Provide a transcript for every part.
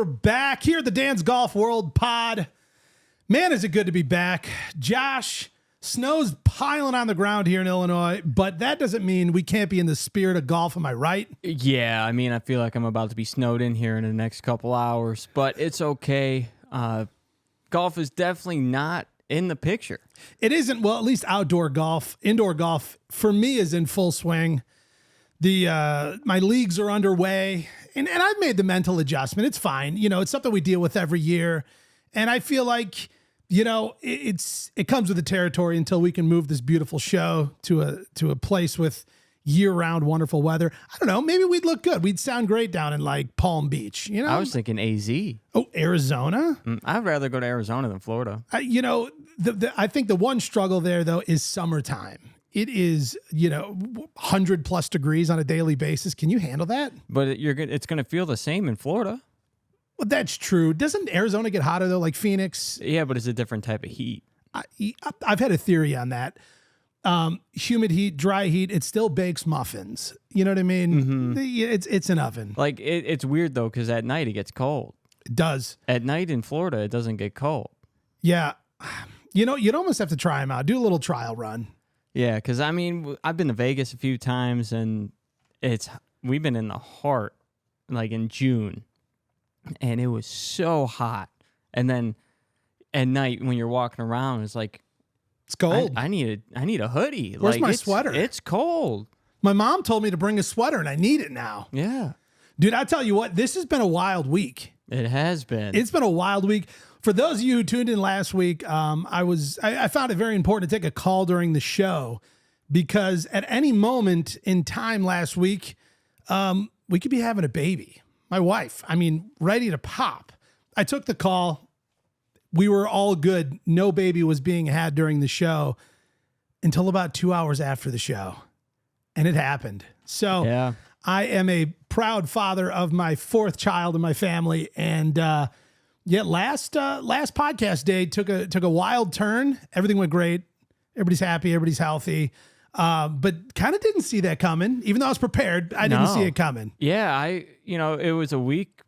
we're back here at the DansGolfWorld pod. Man, is it good to be back. Josh, snow's piling on the ground here in Illinois, but that doesn't mean we can't be in the spirit of golf. Am I right? Yeah, I mean, I feel like I'm about to be snowed in here in the next couple hours, but it's okay. Golf is definitely not in the picture. It isn't. Well, at least outdoor golf. Indoor golf, for me, is in full swing. My leagues are underway, and I've made the mental adjustment. It's fine. You know, it's something we deal with every year. And I feel like, you know, it comes with the territory until we can move this beautiful show to a place with year-round wonderful weather. I don't know. Maybe we'd look good. We'd sound great down in like Palm Beach. You know, I was thinking AZ. Oh, Arizona. I'd rather go to Arizona than Florida. You know, I think the one struggle there though is summertime. It is, 100+ degrees on a daily basis. Can you handle that? But it's going to feel the same in Florida. Well, that's true. Doesn't Arizona get hotter though, like Phoenix? Yeah, but it's a different type of heat. I've had a theory on that. Humid heat, dry heat, it still bakes muffins. You know what I mean? Mm-hmm. It's an oven. Like it's weird though, because at night it gets cold. It does. At night in Florida, it doesn't get cold. Yeah. You know, you'd almost have to try them out. Do a little trial run. Yeah, because I mean, I've been to Vegas a few times, and we've been in the heart, like in June, and it was so hot. And then at night when you're walking around, it's like it's cold. I need a hoodie. Where's my sweater? It's cold. My mom told me to bring a sweater, and I need it now. Yeah, dude, I tell you what, this has been a wild week. It has been. It's been a wild week. For those of you who tuned in last week, I found it very important to take a call during the show because at any moment in time last week, we could be having a baby. My wife, ready to pop. I took the call. We were all good. No baby was being had during the show until about 2 hours after the show. And it happened. So yeah. I am a proud father of my fourth child in my family. And, last podcast day took a wild turn. Everything went great. Everybody's happy. Everybody's healthy. But kind of didn't see that coming. Even though I was prepared, I didn't see it coming. Yeah, it was a week.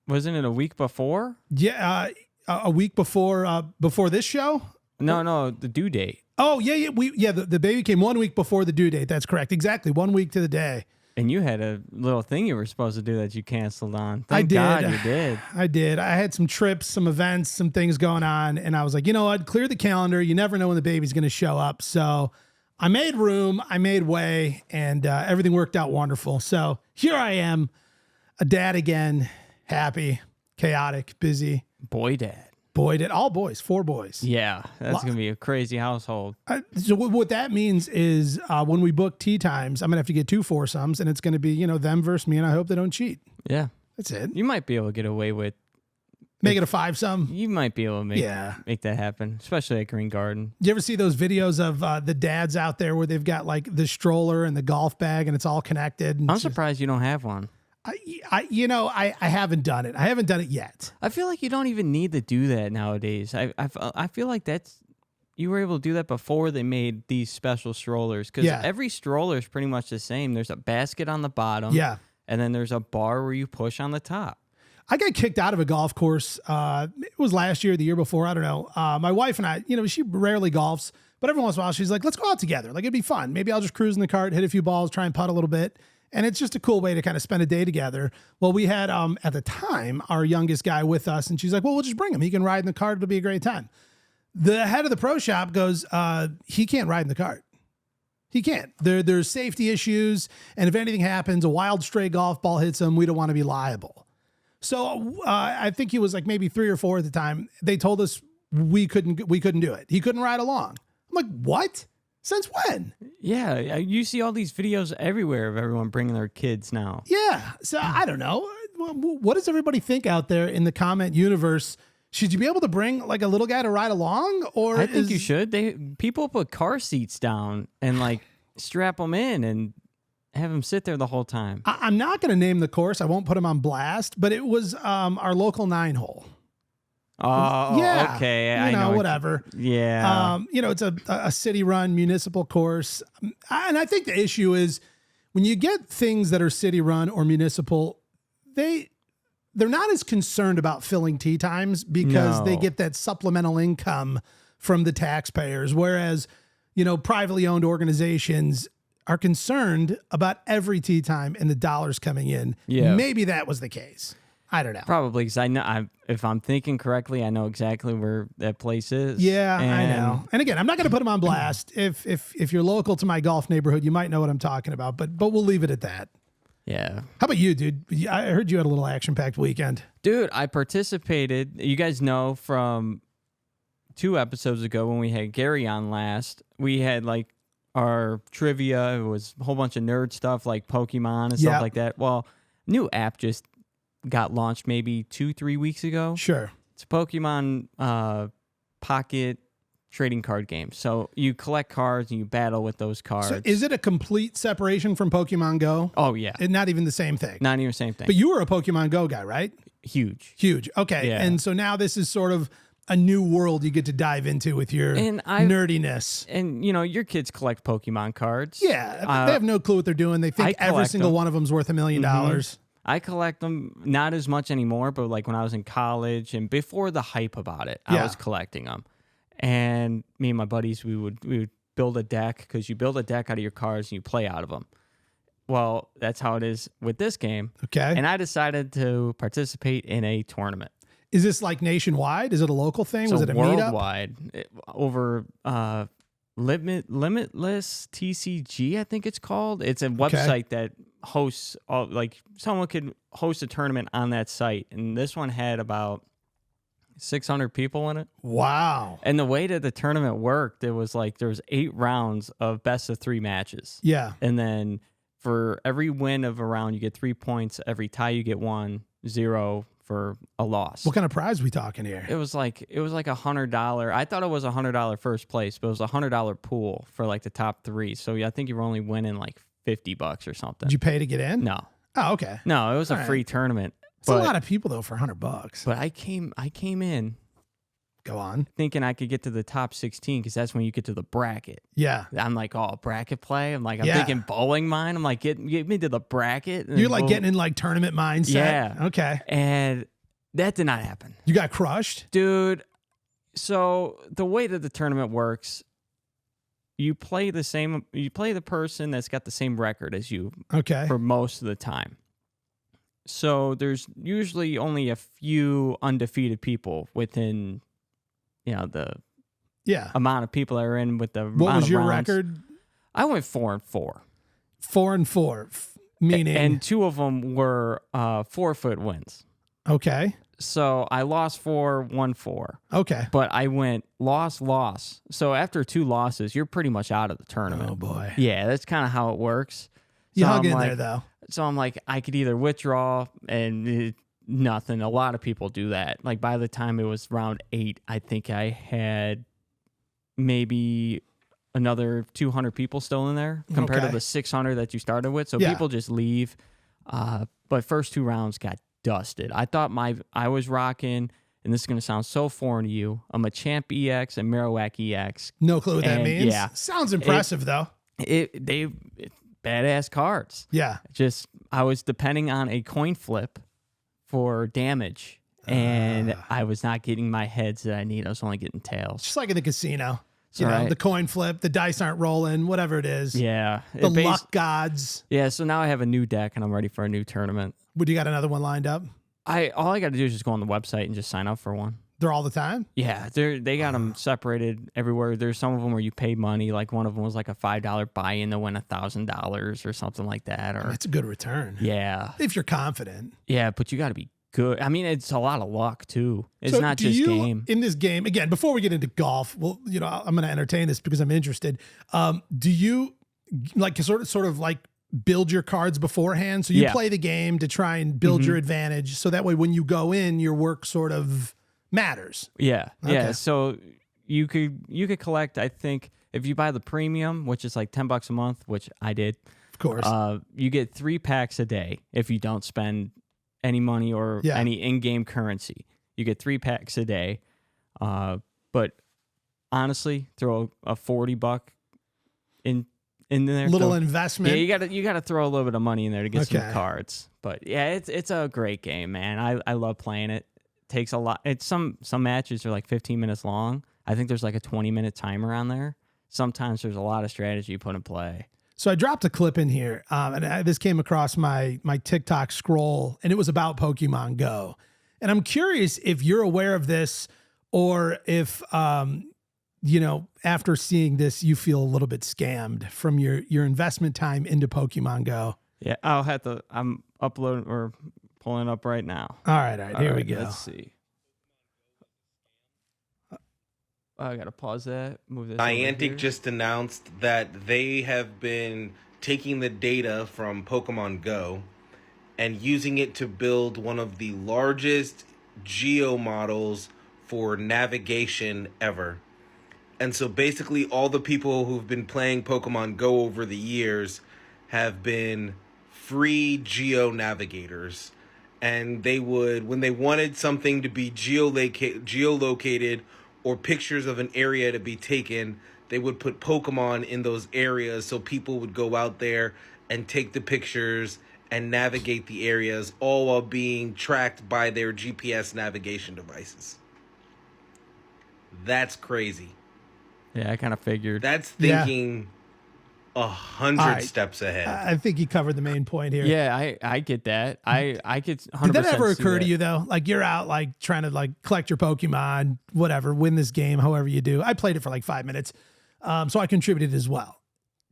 Wasn't it a week before? Yeah, a week before this show. No, the due date. Oh yeah. The baby came 1 week before the due date. That's correct. Exactly 1 week to the day. And you had a little thing you were supposed to do that you canceled on. Thank God you did. I did. I had some trips, some events, some things going on. And I was like, you know what? Clear the calendar. You never know when the baby's going to show up. So I made room. I made way. And everything worked out wonderful. So here I am, a dad again. Happy, chaotic, busy. Boy dad. Boy dad. All boys. 4 boys. Yeah. That's going to be a crazy household. So what that means is when we book tea times, I'm going to have to get 2 foursomes, and it's going to be, them versus me, and I hope they don't cheat. Yeah. That's it. You might be able to get away with... Make it a 5-some? You might be able to make that happen, especially at Green Garden. Do you ever see those videos of the dads out there where they've got like the stroller and the golf bag, and it's all connected? And I'm surprised you don't have one. I haven't done it. I haven't done it yet. I feel like you don't even need to do that nowadays. I feel like you were able to do that before they made these special strollers because every stroller is pretty much the same. There's a basket on the bottom. Yeah. And then there's a bar where you push on the top. I got kicked out of a golf course. It was last year, the year before. I don't know. My wife and I, she rarely golfs, but every once in a while she's like, let's go out together. Like it'd be fun. Maybe I'll just cruise in the cart, hit a few balls, try and putt a little bit. And it's just a cool way to kind of spend a day together. Well, we had, at the time, our youngest guy with us, and she's like, well, we'll just bring him. He can ride in the cart. It'll be a great time. The head of the pro shop goes, he can't ride in the cart. He can't. There's safety issues, and if anything happens, a wild stray golf ball hits him, we don't want to be liable. So I think he was like maybe 3 or 4 at the time. They told us we couldn't do it. He couldn't ride along. I'm like, what? Since when? Yeah, you see all these videos everywhere of everyone bringing their kids now. Yeah, so I don't know. What does everybody think out there in the comment universe? Should you be able to bring like a little guy to ride along? Or I think you should. People put car seats down and like strap them in and have them sit there the whole time. I'm not going to name the course. I won't put them on blast, but it was our local 9-hole. Oh, yeah, okay. I know whatever. Yeah. It's a city-run municipal course. And I think the issue is when you get things that are city-run or municipal, they they're not as concerned about filling tee times because they No. get that supplemental income from the taxpayers. Whereas, privately owned organizations are concerned about every tee time and the dollars coming in. Yeah. Maybe that was the case. I don't know. Probably because I know if I'm thinking correctly, I know exactly where that place is. Yeah, I know. And again, I'm not going to put them on blast. If you're local to my golf neighborhood, you might know what I'm talking about. But we'll leave it at that. Yeah. How about you, dude? I heard you had a little action-packed weekend. Dude, I participated. You guys know from 2 episodes ago when we had Gary on last, we had like our trivia. It was a whole bunch of nerd stuff like Pokémon and stuff like that. Well, new app just got launched maybe 2-3 weeks ago. Sure. It's a Pokemon pocket trading card game. So you collect cards and you battle with those cards. So is it a complete separation from Pokemon Go? Oh, yeah. Not even the same thing. Not even the same thing. But you were a Pokemon Go guy, right? Huge. Huge. Okay. Yeah. And so now this is sort of a new world you get to dive into with your nerdiness. And, your kids collect Pokemon cards. Yeah. They have no clue what they're doing. They think every single one of them's worth $1 million. I collect them, not as much anymore, but like when I was in college and before the hype about it, I was collecting them. And me and my buddies, we would build a deck because you build a deck out of your cards and you play out of them. Well, that's how it is with this game. Okay. And I decided to participate in a tournament. Is this like nationwide? Is it a local thing? So was it a meetup? worldwide over Limitless TCG, I think it's called. It's a website that hosts someone could host a tournament on that site, and this one had about 600 people in it. Wow. And the way that the tournament worked, it was like there was 8 rounds of best of 3 matches. Yeah. And then for every win of a round, you get 3 points. Every tie, you get 1, 0 for a loss. What kind of prize we talking here? It was like $100. I thought it was $100 first place, but it was $100 pool for like the top 3. So I think you were only winning like $50 or something. Did you pay to get in? No. Oh, okay. No, it was a free tournament. It's a lot of people though for $100. But I came in. Go on. Thinking I could get to the top 16 because that's when you get to the bracket. Yeah. I'm like, bracket play. I'm thinking bowling mine. I'm like, get me to the bracket. You're like getting in like tournament mindset. Yeah. Okay. And that did not happen. You got crushed? Dude. So the way that the tournament works, you play the person that's got the same record as you. Okay. For most of the time. So there's usually only a few undefeated people within the amount of people that are in with the What was your rounds. record? I went 4-4. 4-4, meaning and 2 of them were 4-foot wins. Okay. So I lost 4, won 4. Okay. But I went loss. So after 2 losses, you're pretty much out of the tournament. Oh boy. Yeah, that's kind of how it works. You So hung I'm in like, there though. So I'm like, I could either withdraw and nothing. A lot of people do that. Like by the time it was round 8, I think I had maybe another 200 people still in there compared to the 600 that you started with. So people just leave. But first 2 rounds got dusted. I thought I was rocking, and this is going to sound so foreign to you. I'm a Champ EX and Marowak EX. No clue what that means. Yeah. Sounds impressive though. Badass cards. Yeah. Just I was depending on a coin flip for damage, and I was not getting my heads that I need. I was only getting tails. Just like in the casino. Right. The coin flip, the dice aren't rolling, whatever it is. Yeah. The luck gods. Yeah, so now I have a new deck, and I'm ready for a new tournament. Would you got another one lined up? All I got to do is just go on the website and just sign up for one. They're all the time? Yeah, they got them separated everywhere. There's some of them where you pay money. Like one of them was like a $5 buy-in to win $1,000 or something like that. Or that's a good return. Yeah. If you're confident. Yeah, but you got to be good. I mean, it's a lot of luck too. It's not just game. In this game, again, before we get into golf, well, I'm going to entertain this because I'm interested. Do you like sort of like build your cards beforehand? So you play the game to try and build your advantage. So that way, when you go in, your work sort of matters. Yeah. Okay. Yeah. So you could collect, I think, if you buy the premium, which is like $10 a month, which I did. Of course. You get 3 packs a day if you don't spend any money or any in-game currency. You get 3 packs a day. But honestly, throw a $40 in there. Little So, investment. yeah, you gotta throw a little bit of money in there to get Okay. some cards. But yeah, it's a great game, man. I love playing it. Takes a lot. It's some matches are like 15 minutes long. I think there's like a 20-minute timer on there. Sometimes there's a lot of strategy you put in play. So I dropped a clip in here, and this came across my TikTok scroll, and it was about Pokemon Go. And I'm curious if you're aware of this, or if after seeing this, you feel a little bit scammed from your investment time into Pokemon Go. Yeah, I'm uploading or pulling it up right now. All right, here we go. Let's see. I gotta pause that. Move this. Niantic just announced that they have been taking the data from Pokemon Go and using it to build one of the largest geo models for navigation ever. And so basically all the people who've been playing Pokemon Go over the years have been free geo navigators. And they would, when they wanted something to be geolocated or pictures of an area to be taken, they would put Pokemon in those areas so people would go out there and take the pictures and navigate the areas, all while being tracked by their GPS navigation devices. That's crazy. Yeah, I kind of figured. That's thinking 100 steps ahead. I think you covered the main point here. Yeah, I get that. I could 100% Did that ever see occur that. to you though? Like you're out like trying to like collect your Pokemon, whatever, win this game, however you do. I played it for like 5 minutes. So I contributed as well.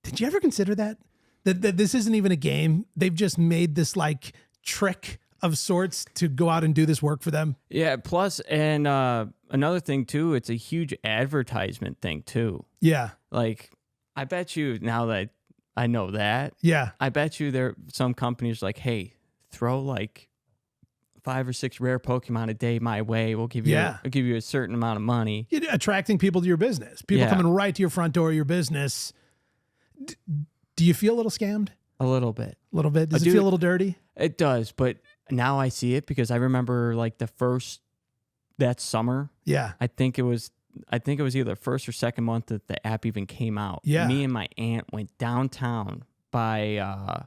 Did you ever consider that this isn't even a game? They've just made this like trick of sorts to go out and do this work for them. Yeah, plus, and another thing too, it's a huge advertisement thing too. Yeah. Like, I bet you, now that I know that, Yeah. I bet you there some companies like, hey, throw like 5 or 6 rare Pokemon a day my way. We'll give you a certain amount of money. You're attracting people to your business. People Yeah. coming right to your front door of your business. Do you feel a little scammed? A little bit. A little bit? Does I it do. feel a little dirty? It does, but now I see it because I remember like that summer. Yeah. I think it was either the first or second month that the app even came out. Yeah. Me and my aunt went downtown by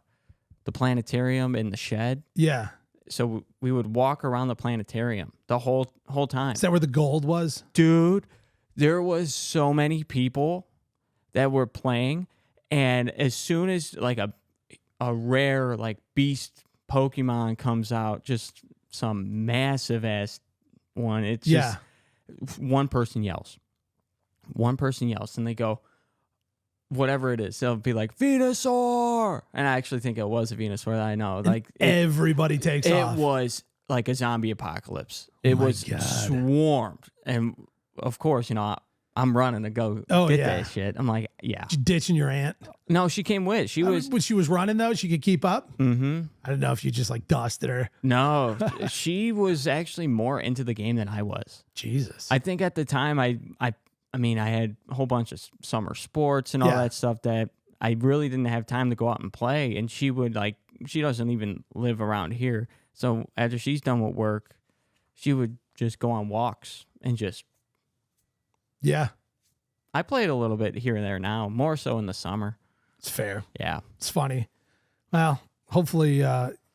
the planetarium in the shed. Yeah. So we would walk around the planetarium the whole time. Is that where the gold was? Dude, there was so many people that were playing, and as soon as like a rare like beast Pokemon comes out, just some massive ass one, it's just one person yells, and they go, whatever it is, they'll be like Venusaur, and I actually think it was a Venusaur. I know, like everybody takes off. It was like a zombie apocalypse. It my was God. swarmed, and of course, I'm running to go get that shit. I'm like, yeah. You ditching your aunt? No, she came with. She was. When she was running though, she could keep up. Mm-hmm. I don't know if you just like dusted her. No, she was actually more into the game than I was. Jesus. I think at the time, I mean, I had a whole bunch of summer sports and all that stuff that I really didn't have time to go out and play. And she doesn't even live around here. So after she's done with work, she would just go on walks and just. Yeah. I played a little bit here and there now, more so in the summer. It's fair. Yeah. It's funny. Well, hopefully,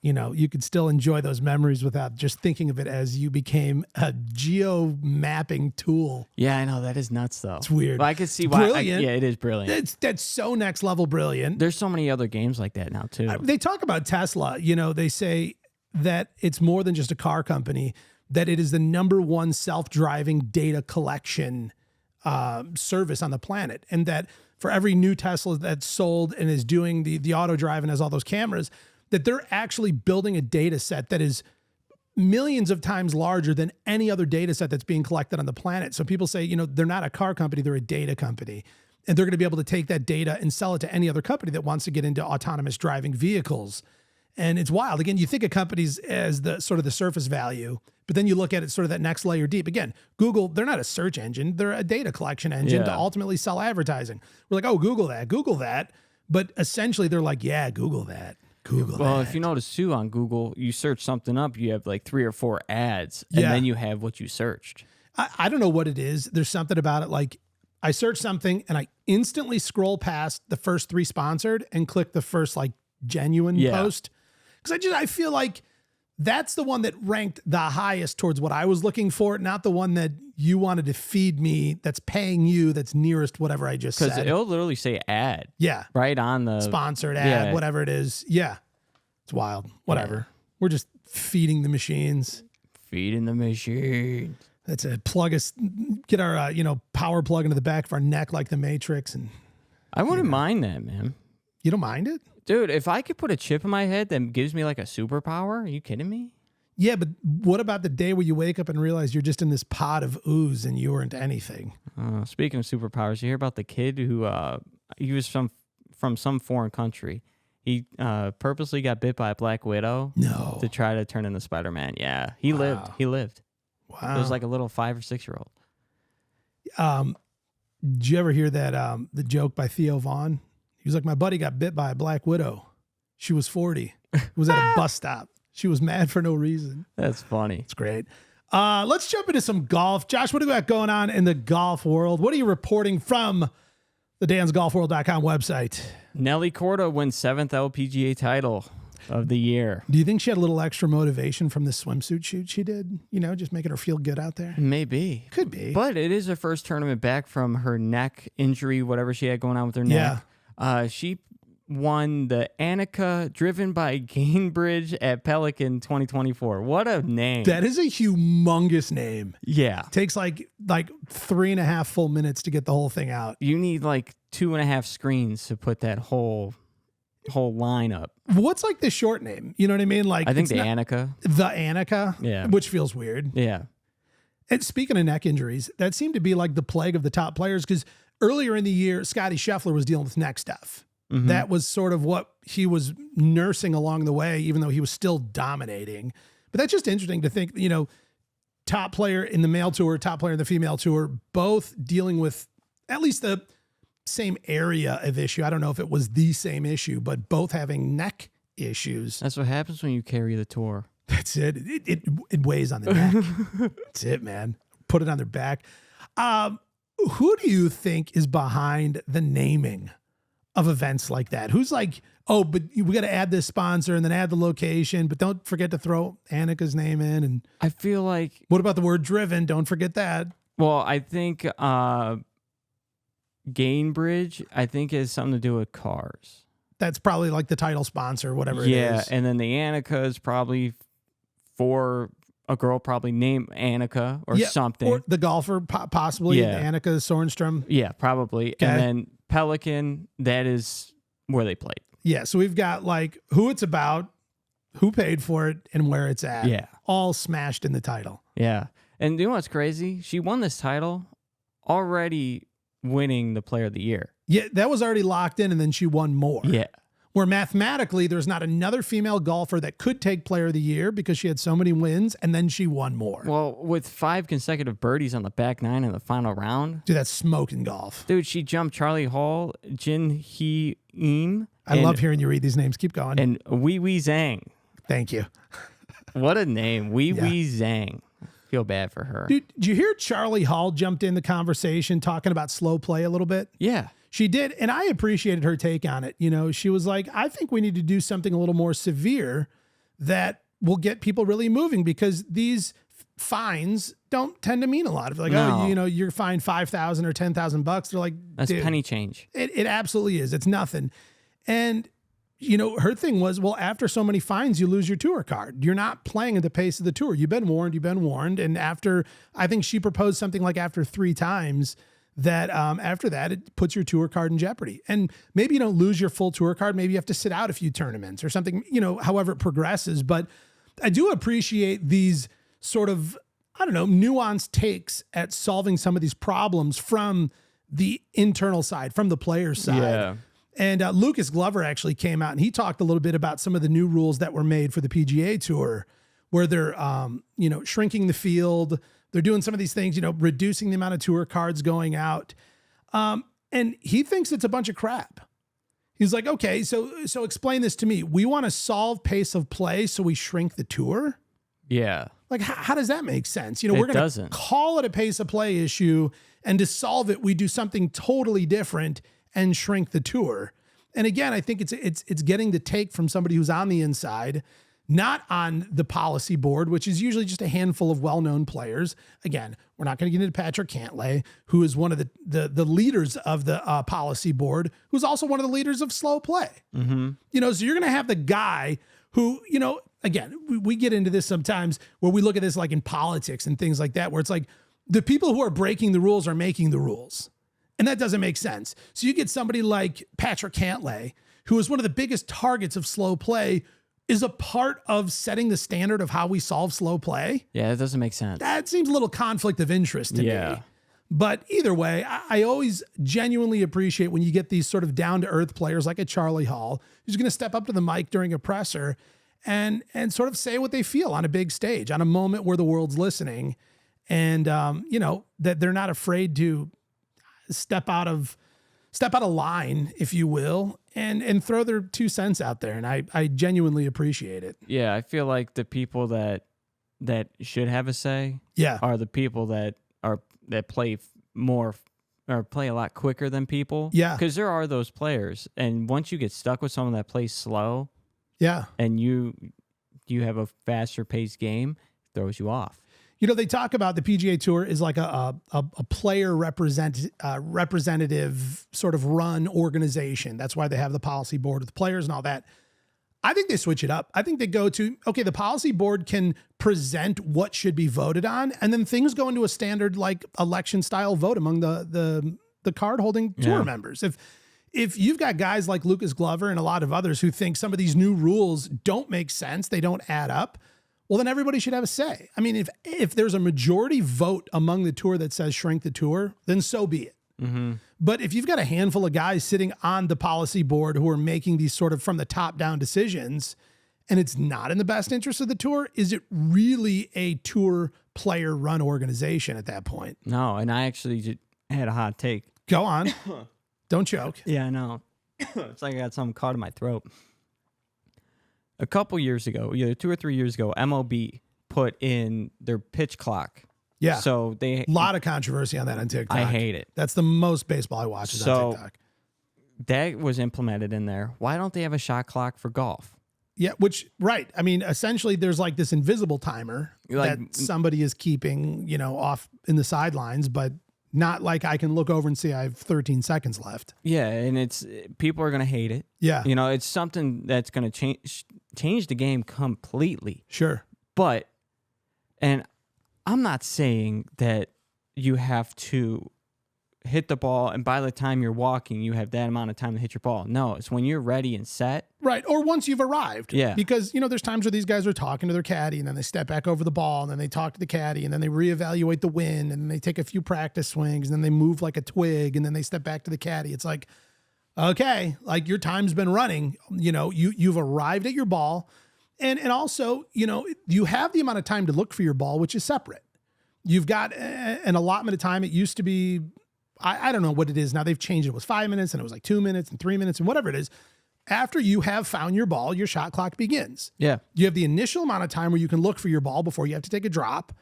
you could still enjoy those memories without just thinking of it as you became a geo mapping tool. Yeah, I know. That is nuts, though. It's weird. But I can see why. Brilliant. Yeah, it is brilliant. That's so next level brilliant. There's so many other games like that now, too. They talk about Tesla. They say that it's more than just a car company, that it is the #1 self-driving data collection service on the planet. And that for every new Tesla that's sold and is doing the auto drive and has all those cameras, that they're actually building a data set that is millions of times larger than any other data set that's being collected on the planet. So people say, they're not a car company, they're a data company. And they're going to be able to take that data and sell it to any other company that wants to get into autonomous driving vehicles. And it's wild. Again, you think of companies as the sort of the surface value, but then you look at it sort of that next layer deep. Again, Google, they're not a search engine. They're a data collection engine to ultimately sell advertising. We're like, oh, Google that. But essentially they're like, yeah, Google that. Well, if you notice too on Google, you search something up, you have like 3 or 4 ads, and then you have what you searched. I don't know what it is. There's something about it. Like I search something and I instantly scroll past the first 3 sponsored and click the first like genuine post. Because I feel like that's the one that ranked the highest towards what I was looking for, not the one that you wanted to feed me that's paying you, that's nearest whatever I just said. Because it'll literally say ad. Yeah. Right on the sponsored ad, whatever it is. Yeah. It's wild. Whatever. Yeah. We're just feeding the machines. Feeding the machines. That's a plug us, get our, power plug into the back of our neck like the Matrix. And I wouldn't mind that, man. You don't mind it? Dude, if I could put a chip in my head that gives me like a superpower, are you kidding me? Yeah, but what about the day where you wake up and realize you're just in this pot of ooze and you weren't anything? Speaking of superpowers, you hear about the kid who he was from some foreign country. He purposely got bit by a black widow to try to turn into Spider-Man. Yeah, he lived. He lived. Wow. It was like a little 5 or 6-year-old. Did you ever hear that the joke by Theo Vaughn? He was like, my buddy got bit by a black widow. She was 40. It was at a bus stop. She was mad for no reason. That's funny. It's great. Let's jump into some golf. Josh, what do we got going on in the golf world? What are you reporting from the DansGolfWorld.com website? Nelly Korda wins 7th LPGA title of the year. Do you think she had a little extra motivation from the swimsuit shoot she did? Just making her feel good out there? Maybe. Could be. But it is her first tournament back from her neck injury, whatever she had going on with her neck. Yeah. She won the Annika driven by Gainbridge at Pelican 2024. What a name. That is a humongous name. Yeah. Takes like 3.5 full minutes to get the whole thing out. You need like 2.5 screens to put that whole line up. What's like the short name? You know what I mean? Like I think the Annika. The Annika? Yeah. Which feels weird. Yeah. And speaking of neck injuries, that seemed to be like the plague of the top players because earlier in the year, Scotty Scheffler was dealing with neck stuff. Mm-hmm. That was sort of what he was nursing along the way, even though he was still dominating. But that's just interesting to think, top player in the male tour, top player in the female tour, both dealing with at least the same area of issue. I don't know if it was the same issue, but both having neck issues. That's what happens when you carry the tour. That's it. It weighs on the neck. That's it, man. Put it on their back. Who do you think is behind the naming of events like that? Who's like, oh, but we got to add this sponsor and then add the location, but don't forget to throw Annika's name in. And I feel like, what about the word driven? Don't forget that. Well, I think Gainbridge, I think has something to do with cars. That's probably like the title sponsor, whatever it is. Yeah, and then the Annika is probably for a girl probably named Annika or something. Or the golfer, possibly. Yeah. Annika Sorenstam. Yeah, probably. Okay. And then Pelican, that is where they played. Yeah, so we've got like who it's about, who paid for it, and where it's at. Yeah. All smashed in the title. Yeah. And you know what's crazy? She won this title already winning the Player of the Year. Yeah, that was already locked in, and then she won more. Yeah. Where mathematically, there's not another female golfer that could take Player of the Year because she had so many wins, and then she won more. Well, with 5 consecutive birdies on the back 9 in the final round. Dude, that's smoking golf. Dude, she jumped Charlie Hall, Jin Hee Eam. I love hearing you read these names. Keep going. And Wee Wee Zhang. Thank you. What a name. Wee Wee Zhang. Feel bad for her. Dude, did you hear Charlie Hall jumped in the conversation talking about slow play a little bit? Yeah. She did, and I appreciated her take on it. She was like, I think we need to do something a little more severe that will get people really moving because these fines don't tend to mean a lot. If like, no. You're fined $5,000 or $10,000. They're like, that's penny change. It absolutely is. It's nothing. And, her thing was, well, after so many fines, you lose your tour card. You're not playing at the pace of the tour. You've been warned. And I think she proposed something like after 3 times that after that, it puts your tour card in jeopardy. And maybe you don't lose your full tour card. Maybe you have to sit out a few tournaments or something, however it progresses. But I do appreciate these sort of, nuanced takes at solving some of these problems from the internal side, from the player's side. Yeah. And Lucas Glover actually came out and he talked a little bit about some of the new rules that were made for the PGA Tour where they're, shrinking the field. They're doing some of these things, reducing the amount of tour cards going out. And he thinks it's a bunch of crap. He's like, okay, so explain this to me. We want to solve pace of play, so we shrink the tour? Yeah. Like, how does that make sense? We're going to call it a pace of play issue, and to solve it, we do something totally different and shrink the tour. And again, I think it's getting the take from somebody who's on the inside, not on the policy board, which is usually just a handful of well-known players. Again, we're not going to get into Patrick Cantlay, who is one of the leaders of the policy board, who's also one of the leaders of slow play. Mm-hmm. So you're going to have the guy who, again, we get into this sometimes where we look at this like in politics and things like that, where it's like the people who are breaking the rules are making the rules. And that doesn't make sense. So you get somebody like Patrick Cantlay, who is one of the biggest targets of slow play, is a part of setting the standard of how we solve slow play. Yeah, that doesn't make sense. That seems a little conflict of interest to me. But either way, I always genuinely appreciate when you get these sort of down-to-earth players like a Charlie Hall, who's going to step up to the mic during a presser and sort of say what they feel on a big stage, on a moment where the world's listening. And, that they're not afraid to step out of line, if you will, and throw their 2 cents out there. And I genuinely appreciate it. Yeah, I feel like the people that should have a say are the people that play more or play a lot quicker than people. Yeah. Because there are those players. And once you get stuck with someone that plays slow, and you have a faster paced game, it throws you off. They talk about the PGA Tour is like a player representative sort of run organization. That's why they have the policy board with players and all that. I think they switch it up. I think they go to, okay, the policy board can present what should be voted on, and then things go into a standard like election style vote among the card holding tour members. If you've got guys like Lucas Glover and a lot of others who think some of these new rules don't make sense, they don't add up, well, then everybody should have a say. I mean, if there's a majority vote among the tour that says shrink the tour, then so be it. Mm-hmm. But if you've got a handful of guys sitting on the policy board who are making these sort of from the top down decisions, and it's not in the best interest of the tour, is it really a tour player run organization at that point? No, and I actually had a hot take. Go on. Don't choke. Yeah, I know. It's like I got something caught in my throat. A couple years ago, 2 or 3 years ago, MLB put in their pitch clock. Yeah. So a lot of controversy on that on TikTok. I hate it. That's the most baseball I watch is on TikTok. That was implemented in there. Why don't they have a shot clock for golf? Yeah, right. I mean, essentially there's like this invisible timer that somebody is keeping, off in the sidelines, but not like I can look over and see I have 13 seconds left. Yeah, and people are going to hate it. Yeah. It's something that's going to change the game completely. Sure. And I'm not saying that you have to hit the ball and by the time you're walking, you have that amount of time to hit your ball. No, it's when you're ready and set. Right. Or once you've arrived. Yeah. Because, there's times where these guys are talking to their caddy and then they step back over the ball and then they talk to the caddy and then they reevaluate the wind and then they take a few practice swings and then they move like a twig and then they step back to the caddy. It's like, okay, like your time's been running, you've arrived at your ball. And also, you have the amount of time to look for your ball, which is separate. You've got an allotment of time. It used to be, I don't know what it is now. They've changed it. It was 5 minutes and it was like 2 minutes and 3 minutes and whatever it is. After you have found your ball, your shot clock begins. Yeah. You have the initial amount of time where you can look for your ball before you have to take a drop.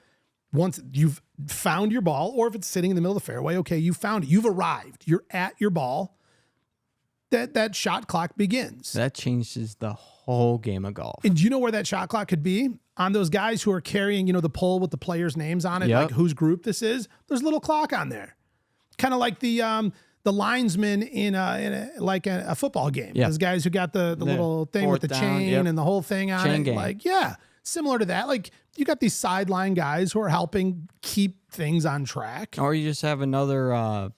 Once you've found your ball, or if it's sitting in the middle of the fairway, okay, you found it. You've arrived. You're at your ball. That shot clock begins. That changes the whole game of golf. And do you know where that shot clock could be? On those guys who are carrying, the pole with the players' names on it, like whose group this is. There's a little clock on there. Kind of like the linesman in a football game. Yeah. Those guys who got the little thing with the chain and the whole thing on chain it. game. Like, yeah, similar to that. Like you got these sideline guys who are helping keep things on track. Or you just have another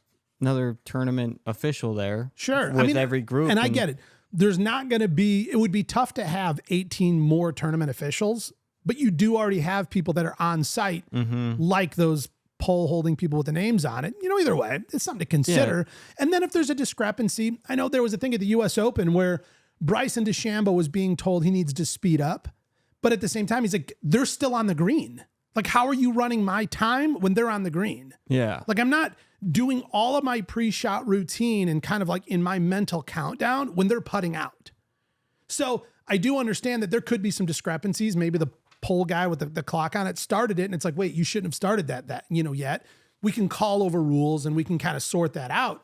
tournament official there. Sure. With every group. And I get it. There's not going to be, it would be tough to have 18 more tournament officials, but you do already have people that are on site, like those pole holding people with the names on it. Either way, it's something to consider. Yeah. And then if there's a discrepancy, I know there was a thing at the US Open where Bryson DeChambeau was being told he needs to speed up, but at the same time, he's like, they're still on the green. Like, how are you running my time when they're on the green? Yeah. Like, I'm not doing all of my pre-shot routine and kind of like in my mental countdown when they're putting out. So I do understand that there could be some discrepancies. Maybe the pole guy with the clock on it started it. And it's like, wait, you shouldn't have started that, yet. We can call over rules and we can kind of sort that out.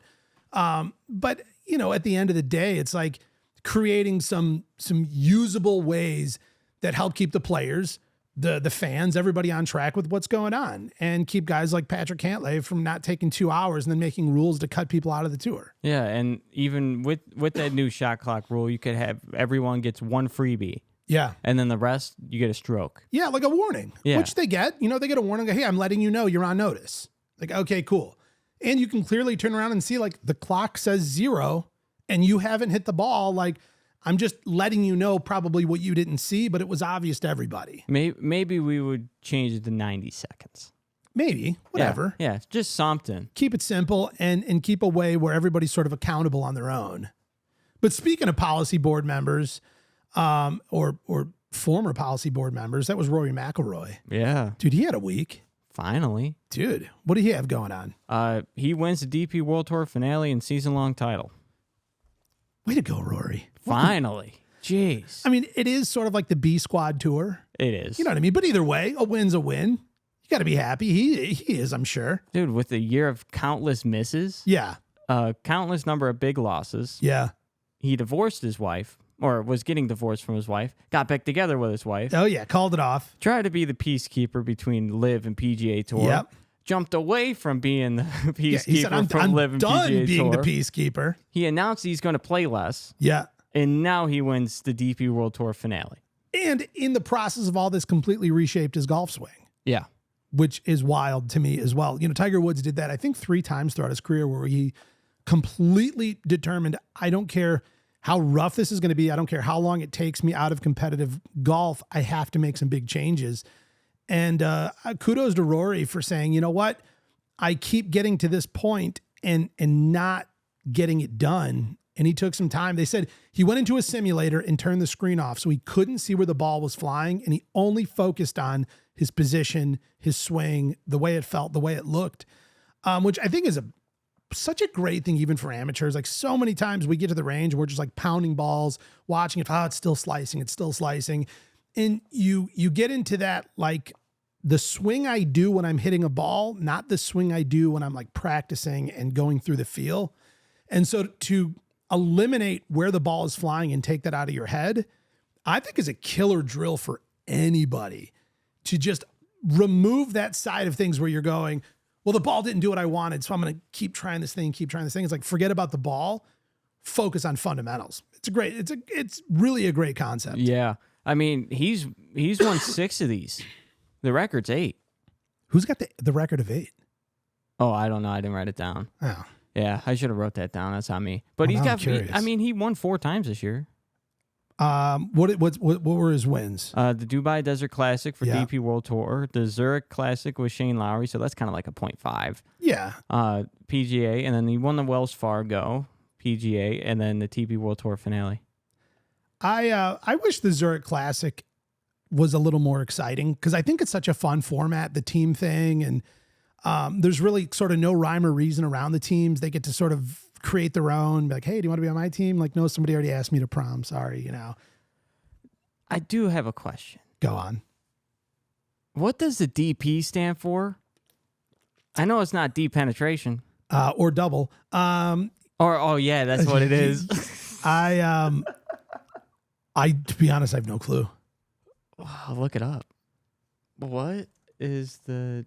But at the end of the day, it's like creating some usable ways that help keep the players, the fans, everybody on track with what's going on, and keep guys like Patrick Cantlay from not taking 2 hours and then making rules to cut people out of the tour. Yeah, and even with that new shot clock rule, you could have everyone gets one freebie. Yeah. And then the rest, you get a stroke. Yeah, like a warning, which they get. They get a warning. Hey, I'm letting you know you're on notice. Like, okay, cool. And you can clearly turn around and see, like, the clock says 0 and you haven't hit the ball. Like, I'm just letting you know probably what you didn't see, but it was obvious to everybody. Maybe we would change it to 90 seconds. Maybe, whatever. Yeah, just something. Keep it simple and keep a way where everybody's sort of accountable on their own. But speaking of policy board members, or former policy board members, that was Rory McIlroy. Yeah. Dude, he had a week. Finally. Dude, what did he have going on? He wins the DP World Tour finale and season-long title. Way to go, Rory. Finally. Jeez. I mean, it is sort of like the B Squad tour. It is. You know what I mean? But either way, a win's a win. You got to be happy. He is, I'm sure. Dude, with a year of countless misses. Yeah. Countless number of big losses. Yeah. He divorced his wife, or was getting divorced from his wife, got back together with his wife. Oh, yeah. Called it off. Tried to be the peacekeeper between LIV and PGA Tour. Yep. Jumped away from being the peacekeeper he said, I'm LIV and done PGA being Tour. the peacekeeper. He announced he's going to play less. Yeah. And now he wins the DP World Tour finale. And in the process of all this, completely reshaped his golf swing. Yeah. Which is wild to me as well. Tiger Woods did that, I think, 3 times throughout his career, where he completely determined, I don't care how rough this is going to be. I don't care how long it takes me out of competitive golf. I have to make some big changes. And kudos to Rory for saying, you know what? I keep getting to this point and not getting it done. And he took some time. They said he went into a simulator and turned the screen off so he couldn't see where the ball was flying. And he only focused on his position, his swing, the way it felt, the way it looked, which I think is such a great thing, even for amateurs. Like, so many times we get to the range, we're just like pounding balls, watching it. Oh, it's still slicing. And you get into that, like, the swing I do when I'm hitting a ball, not the swing I do when I'm like practicing and going through the feel. And so to eliminate where the ball is flying and take that out of your head, I think is a killer drill for anybody, to just remove that side of things where you're going, well, the ball didn't do what I wanted, so I'm going to keep trying this thing. It's like, forget about the ball, focus on fundamentals. It's really a great concept. Yeah. I mean, he's won 6 of these. The record's 8. Who's got the record of 8? Oh, I don't know. I didn't write it down. Oh. Yeah, I should have wrote that down. That's on me. But I'm curious. he won 4 times this year. What were his wins? The Dubai Desert Classic for DP World Tour, the Zurich Classic with Shane Lowry, so that's kind of like a 0.5. Yeah. PGA, and then he won the Wells Fargo PGA, and then the TP World Tour finale. I wish the Zurich Classic was a little more exciting, because I think it's such a fun format, the team thing, and there's really sort of no rhyme or reason around the teams. They get to sort of create their own, be like, hey, do you want to be on my team? Like, no, somebody already asked me to prom. Sorry, I do have a question. Go on. What does the DP stand for? I know it's not deep penetration. Or double. Oh yeah, that's what it is. I to be honest, I have no clue. I'll look it up. What is the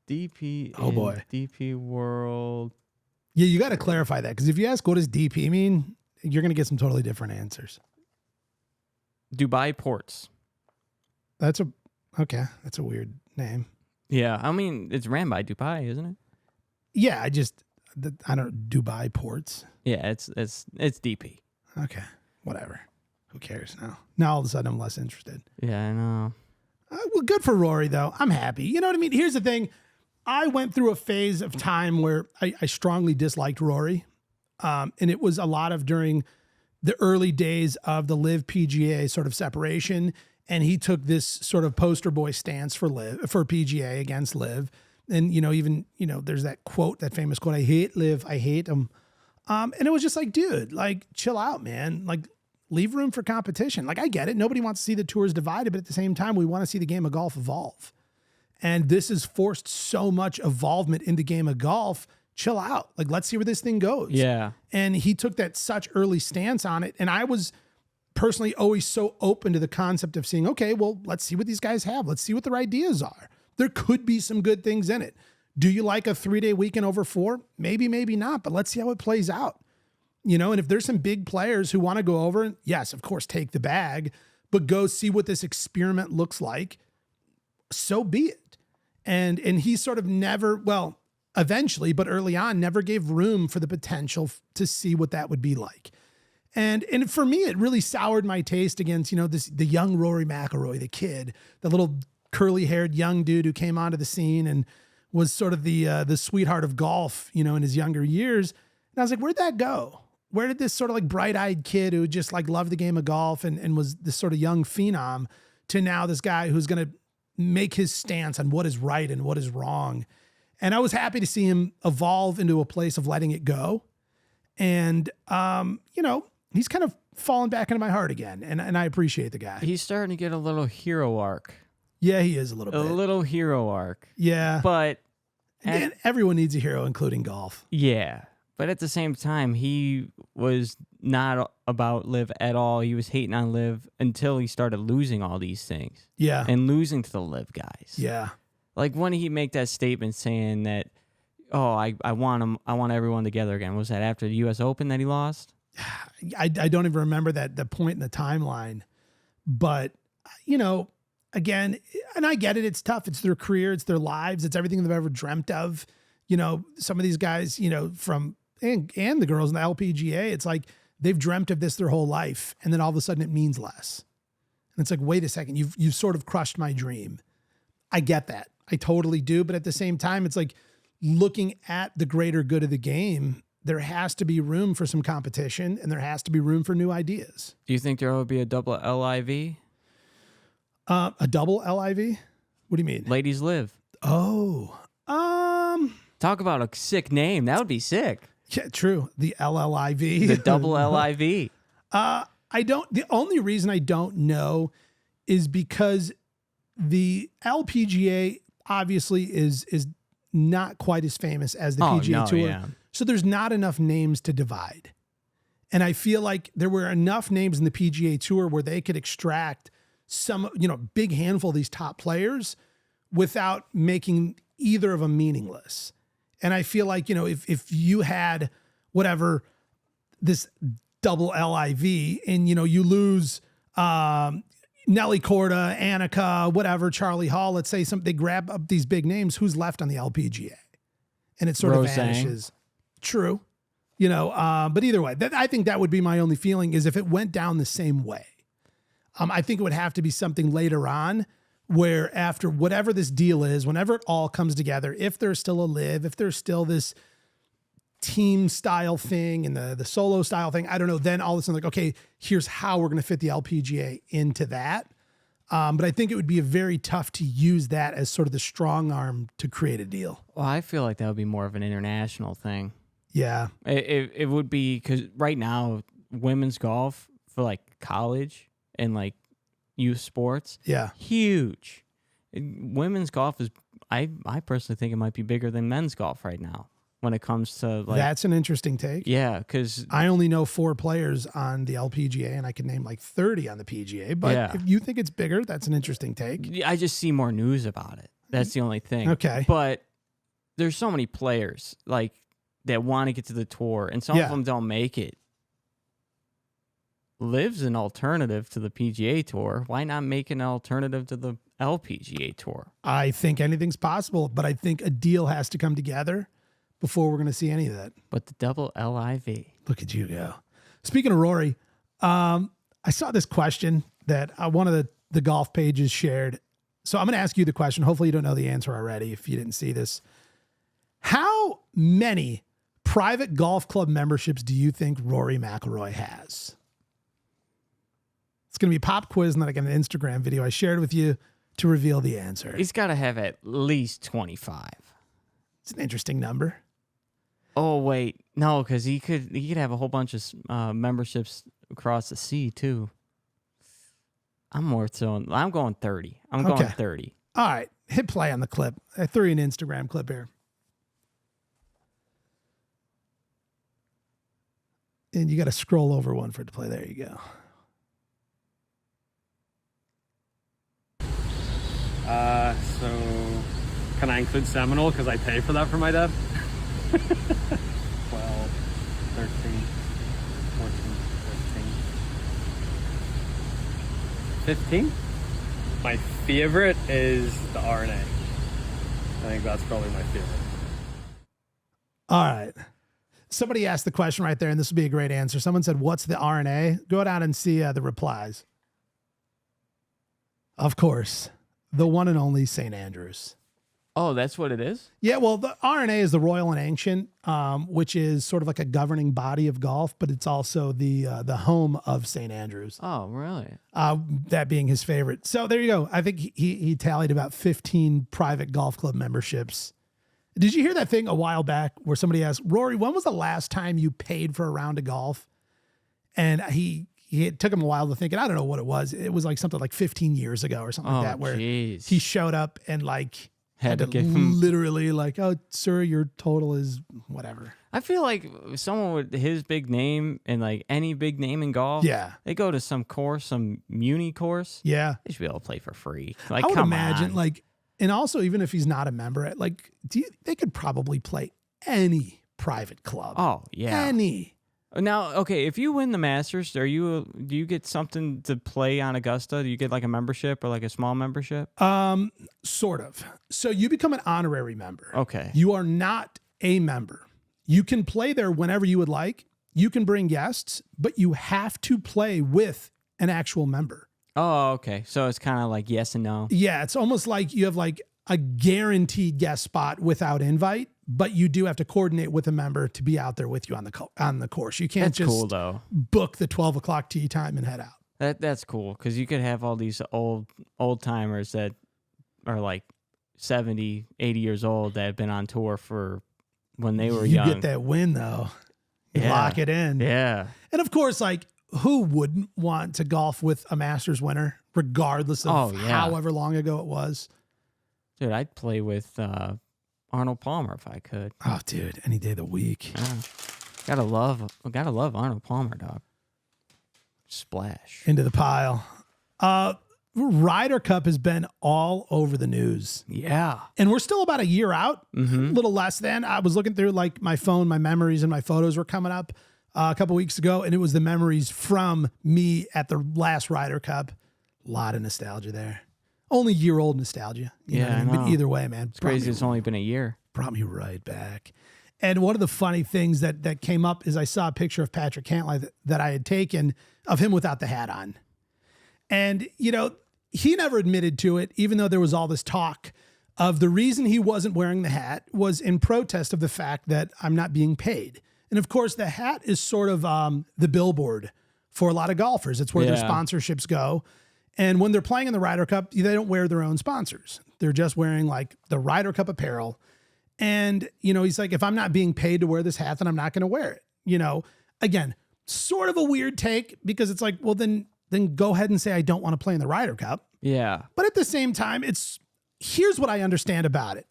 DP? Oh boy, DP World. Yeah, you got to clarify that, because if you ask what does DP mean, you're going to get some totally different answers. Dubai Ports. That's a weird name. Yeah, I mean, it's ran by Dubai, isn't it? Yeah, I don't Dubai Ports. Yeah, it's DP. Okay, whatever. Who cares now? Now all of a sudden I'm less interested. Yeah, I know. Well, good for Rory though. I'm happy. You know what I mean? Here's the thing. I went through a phase of time where I strongly disliked Rory. And it was a lot of during the early days of the LIV PGA sort of separation. And he took this sort of poster boy stance for PGA against LIV. And, there's that quote, that famous quote, I hate LIV, I hate them. And it was just like, dude, like, chill out, man. Like, leave room for competition. Like, I get it. Nobody wants to see the tours divided, but at the same time, we want to see the game of golf evolve. And this has forced so much evolvement in the game of golf. Chill out. Like, let's see where this thing goes. Yeah. And he took that such early stance on it. And I was personally always so open to the concept of seeing, okay, well, let's see what these guys have. Let's see what their ideas are. There could be some good things in it. Do you like a 3-day weekend over 4? Maybe, maybe not, but let's see how it plays out. You know, and if there's some big players who want to go over, yes, of course, take the bag, but go see what this experiment looks like, so be it. And he sort of never, well, eventually, but early on, never gave room for the potential to see what that would be like. And for me, it really soured my taste against, you know, the young Rory McIlroy, the kid, the little curly-haired young dude who came onto the scene and was sort of the sweetheart of golf, you know, in his younger years. And I was like, where'd that go? Where did this sort of like bright-eyed kid who just like loved the game of golf and was this sort of young phenom to now this guy who's going to make his stance on what is right and what is wrong? And I was happy to see him evolve into a place of letting it go. And, you know, he's kind of fallen back into my heart again. And I appreciate the guy. He's starting to get a little hero arc. Yeah, he is a little bit. A little hero arc. Yeah. But and everyone needs a hero, including golf. Yeah. But at the same time, he was not about Liv at all. He was hating on Liv until he started losing all these things. Yeah. And losing to the Liv guys. Yeah. Like when he make that statement saying that, oh, I want everyone together again. Was that after the U.S. Open that he lost? I don't even remember the point in the timeline. But, you know, again, and I get it. It's tough. It's their career. It's their lives. It's everything they've ever dreamt of. You know, some of these guys, you know, and the girls in the LPGA, it's like they've dreamt of this their whole life. And then all of a sudden it means less. And it's like, wait a second, you've sort of crushed my dream. I get that. I totally do. But at the same time, it's like looking at the greater good of the game, there has to be room for some competition and there has to be room for new ideas. Do you think there will be a double LIV? A double LIV? What do you mean? Ladies Live. Oh, talk about a sick name. That would be sick. Yeah, true. The LLIV. The double LIV. The only reason I don't know is because the LPGA obviously is not quite as famous as the PGA Tour. Yeah. So there's not enough names to divide. And I feel like there were enough names in the PGA Tour where they could extract some, you know, big handful of these top players without making either of them meaningless. And I feel like, you know, if you had whatever this double LIV and, you know, you lose Nelly Korda, Annika, whatever, Charlie Hall, let's say they grab up these big names, who's left on the LPGA? And it sort of vanishes. True. You know, but either way, I think that would be my only feeling is if it went down the same way. I think it would have to be something later on where after whatever this deal is, whenever it all comes together, if there's still a live, if there's still this team style thing and the solo style thing, I don't know, then all of a sudden like, okay, here's how we're going to fit the LPGA into that. But I think it would be very tough to use that as sort of the strong arm to create a deal. Well, I feel like that would be more of an international thing. Yeah. It would be because right now, women's golf for like college and like youth sports, yeah, huge. Women's golf is, I personally think it might be bigger than men's golf right now when it comes to like. That's an interesting take. Yeah, because I only know 4 players on the LPGA and I could name like 30 on the PGA. But if you think it's bigger, that's an interesting take. I just see more news about it. That's the only thing. Okay. But there's so many players like that want to get to the tour and some of them don't make it. Live's an alternative to the PGA Tour. Why not make an alternative to the LPGA Tour? I think anything's possible, but I think a deal has to come together before we're going to see any of that. But the double LIV. Look at you go. Speaking of Rory, I saw this question that one of the golf pages shared. So I'm going to ask you the question. Hopefully you don't know the answer already if you didn't see this. How many private golf club memberships do you think Rory McIlroy has? It's going to be a pop quiz and then like an Instagram video I shared with you to reveal the answer. He's got to have at least 25. It's an interesting number. Oh, wait. No, because he could have a whole bunch of memberships across the sea too. I'm going 30. I'm going 30. All right. Hit play on the clip. I threw you an Instagram clip here. And you got to scroll over one for it to play. There you go. So can I include Seminole because I pay for that for my dad? 12, 13, 14, 15. 15? My favorite is the RNA. I think that's probably my favorite. All right. Somebody asked the question right there, and this would be a great answer. Someone said, what's the RNA? Go down and see the replies. Of course, the one and only St. Andrews. Oh, that's what it is? Yeah, well, the RNA is the Royal and Ancient, which is sort of like a governing body of golf, but it's also the home of St. Andrews. Oh, really? That being his favorite. So there you go. I think he tallied about 15 private golf club memberships. Did you hear that thing a while back where somebody asked, Rory, when was the last time you paid for a round of golf? And it took him a while to think, and I don't know what it was. It was like something like 15 years ago or something like that, where he showed up and like had to give him literally like, oh, sir, your total is whatever. I feel like someone with his big name and like any big name in golf, they go to some course, some muni course. Yeah. They should be able to play for free. Like, I would come imagine on. like, and also even if he's not a member, like they could probably play any private club. Oh, yeah. Any. Now, okay, if you win the Masters, do you get something to play on Augusta? Do you get like a membership or like a small membership? Sort of. So you become an honorary member. Okay. You are not a member. You can play there whenever you would like. You can bring guests, but you have to play with an actual member. Oh, okay. So it's kind of like yes and no. Yeah, it's almost like you have like a guaranteed guest spot without invite, but you do have to coordinate with a member to be out there with you on the course. You can't just cool, though. Book the 12 o'clock tee time and head out. That's cool because you could have all these old timers that are like 70, 80 years old that have been on tour for when they were young. You get that win though. You lock it in. Yeah. And of course, like who wouldn't want to golf with a Masters winner, regardless of however long ago it was? Dude, I'd play with Arnold Palmer if I could. Oh, dude, any day of the week. Gotta love Arnold Palmer, dog. Splash into the pile. Ryder Cup has been all over the news. Yeah, and we're still about a year out, a little less than. I was looking through like my phone, my memories and my photos were coming up a couple weeks ago, and it was the memories from me at the last Ryder Cup. A lot of nostalgia there. Only year-old nostalgia. You know what I mean? But either way, man. It's crazy it's only been a year. Brought me right back. And one of the funny things that came up is I saw a picture of Patrick Cantlay that I had taken of him without the hat on. And, you know, he never admitted to it, even though there was all this talk of the reason he wasn't wearing the hat was in protest of the fact that I'm not being paid. And of course, the hat is sort of the billboard for a lot of golfers. It's where their sponsorships go. And when they're playing in the Ryder Cup, they don't wear their own sponsors. They're just wearing like the Ryder Cup apparel. And, you know, he's like, if I'm not being paid to wear this hat, then I'm not going to wear it. You know, again, sort of a weird take because it's like, well, then go ahead and say, I don't want to play in the Ryder Cup. Yeah. But at the same time, here's what I understand about it.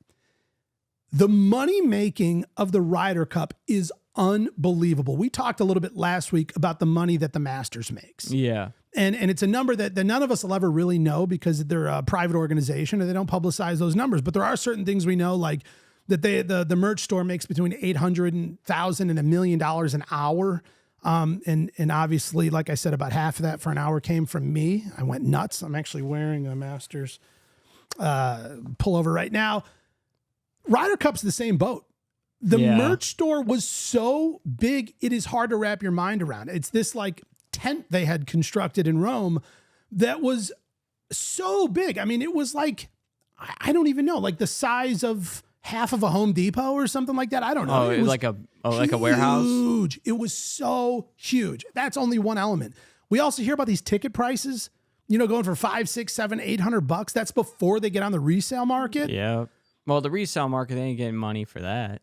The money making of the Ryder Cup is unbelievable. We talked a little bit last week about the money that the Masters makes. Yeah. And it's a number that none of us will ever really know because they're a private organization and they don't publicize those numbers. But there are certain things we know, like that the merch store makes between $800,000 and $1 million an hour. And obviously, like I said, about half of that for an hour came from me. I went nuts. I'm actually wearing a Masters pullover right now. Ryder Cup's the same boat. The merch store was so big, it is hard to wrap your mind around. It's this like tent they had constructed in Rome that was so big. I mean, it was like, I don't even know, like the size of half of a Home Depot or something like that. I don't know. Oh, it was like a warehouse. Huge. It was so huge. That's only one element. We also hear about these ticket prices, you know, going for $500, $600, $700, $800. That's before they get on the resale market. Yeah. Well, the resale market, they ain't getting money for that.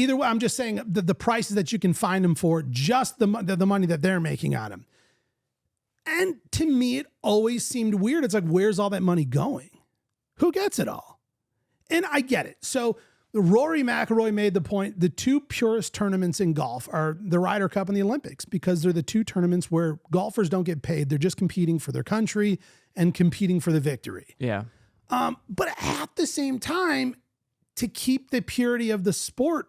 either way, I'm just saying the prices that you can find them for, just the money that they're making on them. And to me, it always seemed weird. It's like, where's all that money going? Who gets it all? And I get it. So Rory McIlroy made the point, the two purest tournaments in golf are the Ryder Cup and the Olympics, because they're the two tournaments where golfers don't get paid. They're just competing for their country and competing for the victory. Yeah. But at the same time, to keep the purity of the sport,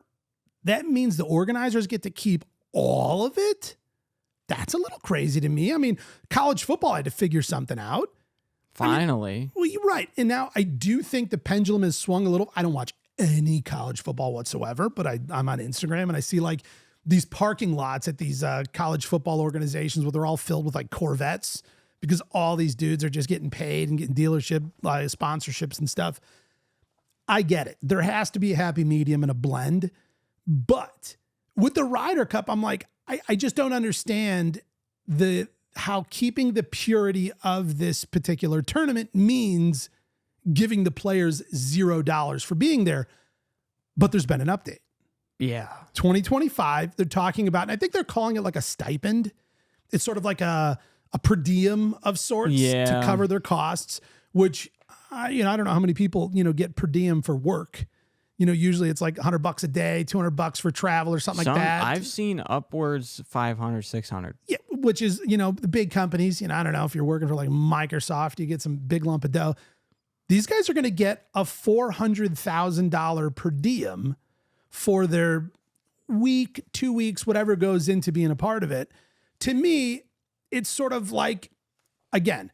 that means the organizers get to keep all of it. That's a little crazy to me. I mean, college football had to figure something out. Finally. Well, you're right. And now I do think the pendulum has swung a little. I don't watch any college football whatsoever, but I'm on Instagram and I see like these parking lots at these college football organizations where they're all filled with like Corvettes, because all these dudes are just getting paid and getting dealership sponsorships and stuff. I get it. There has to be a happy medium and a blend. But with the Ryder Cup, I'm like, I just don't understand how keeping the purity of this particular tournament means giving the players $0 for being there. But there's been an update. Yeah. 2025, they're talking about, and I think they're calling it like a stipend. It's sort of like a per diem of sorts to cover their costs, which, I don't know how many people, get per diem for work. Usually it's like $100 a day, $200 for travel or something like that. I've seen upwards 500, 600. Yeah, which is, the big companies, I don't know if you're working for like Microsoft, you get some big lump of dough. These guys are going to get a $400,000 per diem for their week, 2 weeks, whatever goes into being a part of it. To me, it's sort of like, again,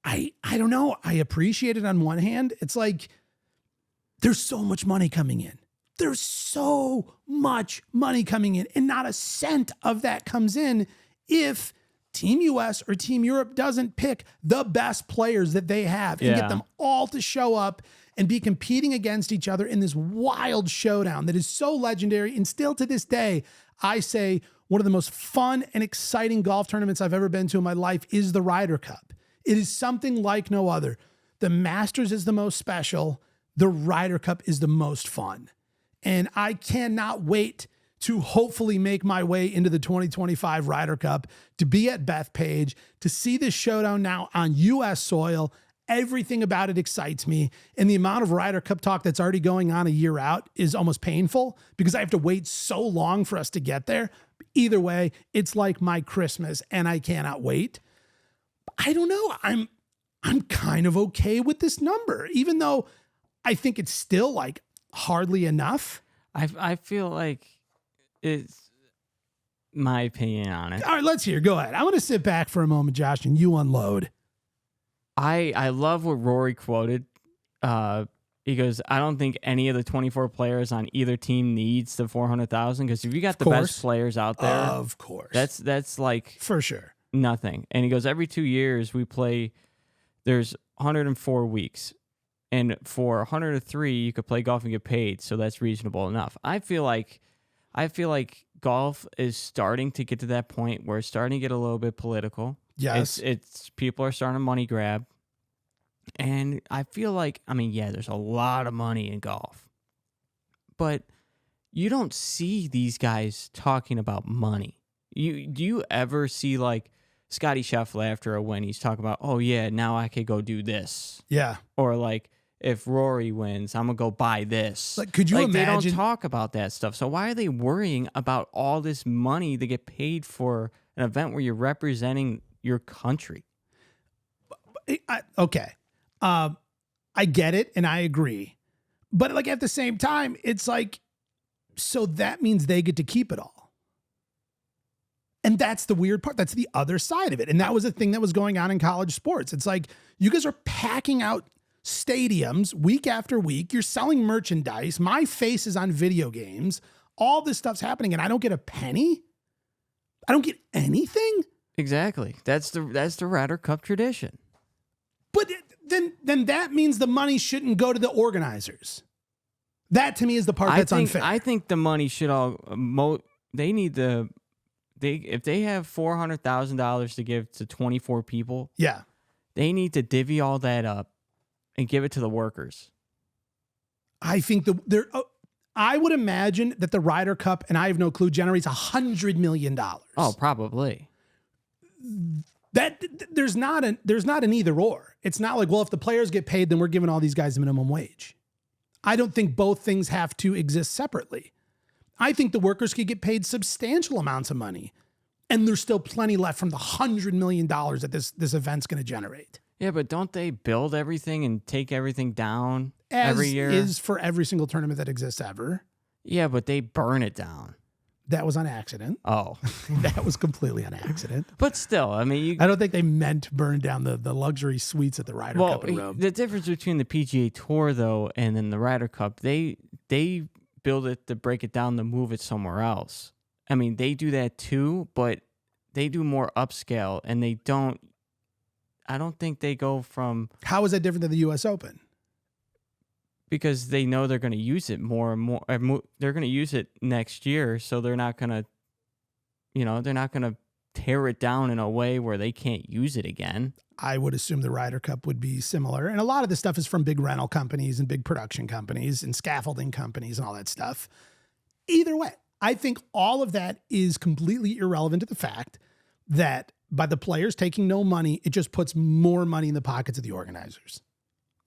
I don't know. I appreciate it on one hand. It's like, there's so much money coming in. There's so much money coming in, and not a cent of that comes in if Team US or Team Europe doesn't pick the best players that they have and get them all to show up and be competing against each other in this wild showdown that is so legendary. And still to this day, I say one of the most fun and exciting golf tournaments I've ever been to in my life is the Ryder Cup. It is something like no other. The Masters is the most special. The Ryder Cup is the most fun. And I cannot wait to hopefully make my way into the 2025 Ryder Cup, to be at Bethpage, to see this showdown now on U.S. soil. Everything about it excites me. And the amount of Ryder Cup talk that's already going on a year out is almost painful, because I have to wait so long for us to get there. Either way, it's like my Christmas and I cannot wait. I don't know. I'm kind of okay with this number, even though I think it's still like hardly enough. I feel like it's my opinion on it. All right, let's hear. Go ahead. I'm going to sit back for a moment, Josh, and you unload. I love what Rory quoted. He goes, I don't think any of the 24 players on either team needs the 400,000, because if you got the best players out there, of course, that's like for sure nothing. And he goes, every 2 years we play. There's 104 weeks. And for 103, you could play golf and get paid, so that's reasonable enough. I feel like golf is starting to get to that point where it's starting to get a little bit political. Yes, it's people are starting to money grab, and I feel like, there's a lot of money in golf, but you don't see these guys talking about money. Do you ever see like Scotty Scheffler after a win? He's talking about, oh yeah, now I could go do this. Yeah, or like, if Rory wins, I'm going to go buy this. Like, could you imagine? They don't talk about that stuff. So why are they worrying about all this money to get paid for an event where you're representing your country? Okay. I get it, and I agree. But like at the same time, it's like, so that means they get to keep it all. And that's the weird part. That's the other side of it. And that was a thing that was going on in college sports. It's like, you guys are packing out stadiums week after week. You're selling merchandise. My face is on video games. All this stuff's happening, and I don't get a penny. I don't get anything. Exactly. That's the Ryder Cup tradition. But then that means the money shouldn't go to the organizers. That to me is the part that's unfair. I think the money should all. They need the. If they have $400,000 to give to 24 people. Yeah. They need to divvy all that up and give it to the workers. I think I would imagine that the Ryder Cup, and I have no clue, generates $100 million. Oh, probably. That there's not an either or. It's not like, well, if the players get paid, then we're giving all these guys the minimum wage. I don't think both things have to exist separately. I think the workers could get paid substantial amounts of money, and there's still plenty left from the $100 million that this event's going to generate. Yeah, but don't they build everything and take everything down As every year? is for every single tournament that exists ever. Yeah, but they burn it down. That was on accident. Oh. That was completely on accident. But still, I mean, I don't think they meant to burn down the luxury suites at the Ryder Cup in Rome. The difference between the PGA Tour, though, and then the Ryder Cup, they build it to break it down to move it somewhere else. I mean, they do that too, but they do more upscale, and I don't think they go from... How is that different than the U.S. Open? Because they know they're going to use it more and more. They're going to use it next year, so they're not going to, they're not going to tear it down in a way where they can't use it again. I would assume the Ryder Cup would be similar. And a lot of this stuff is from big rental companies and big production companies and scaffolding companies and all that stuff. Either way, I think all of that is completely irrelevant to the fact that by the players taking no money, it just puts more money in the pockets of the organizers.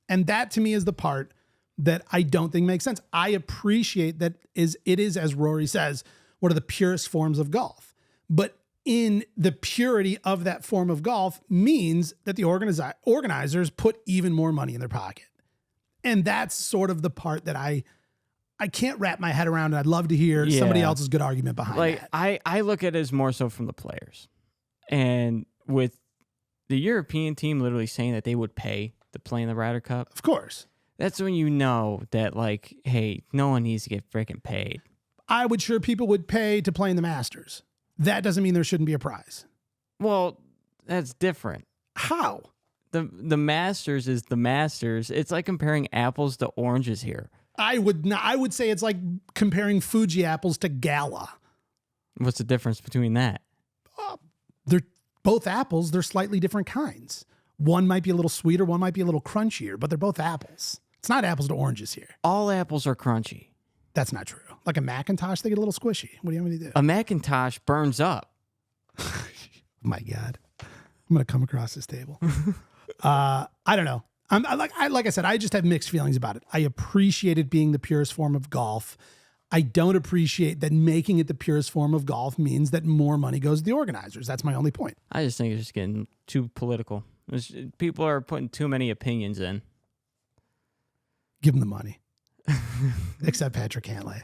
And that to me is the part that I don't think makes sense. I appreciate that it is, as Rory says, one of the purest forms of golf. But in the purity of that form of golf means that the organizers put even more money in their pocket. And that's sort of the part that I can't wrap my head around, and I'd love to hear somebody else's good argument behind that. I look at it as more so from the players. And with the European team literally saying that they would pay to play in the Ryder Cup. Of course. That's when you know that, like, hey, no one needs to get freaking paid. I would sure people would pay to play in the Masters. That doesn't mean there shouldn't be a prize. Well, that's different. How? The Masters is the Masters. It's like comparing apples to oranges here. I would say it's like comparing Fuji apples to Gala. What's the difference between that? They're both apples. They're slightly different kinds. One might be a little sweeter. One might be a little crunchier, but they're both apples. It's not apples to oranges here. All apples are crunchy. That's not true. Like a Macintosh, they get a little squishy. What do you want me to do? A Macintosh burns up. My God. I'm going to come across this table. I don't know. Like I said, I just have mixed feelings about it. I appreciate it being the purest form of golf. I don't appreciate that making it the purest form of golf means that more money goes to the organizers. That's my only point. I just think it's just getting too political. People are putting too many opinions in. Give them the money. Except Patrick Cantlay.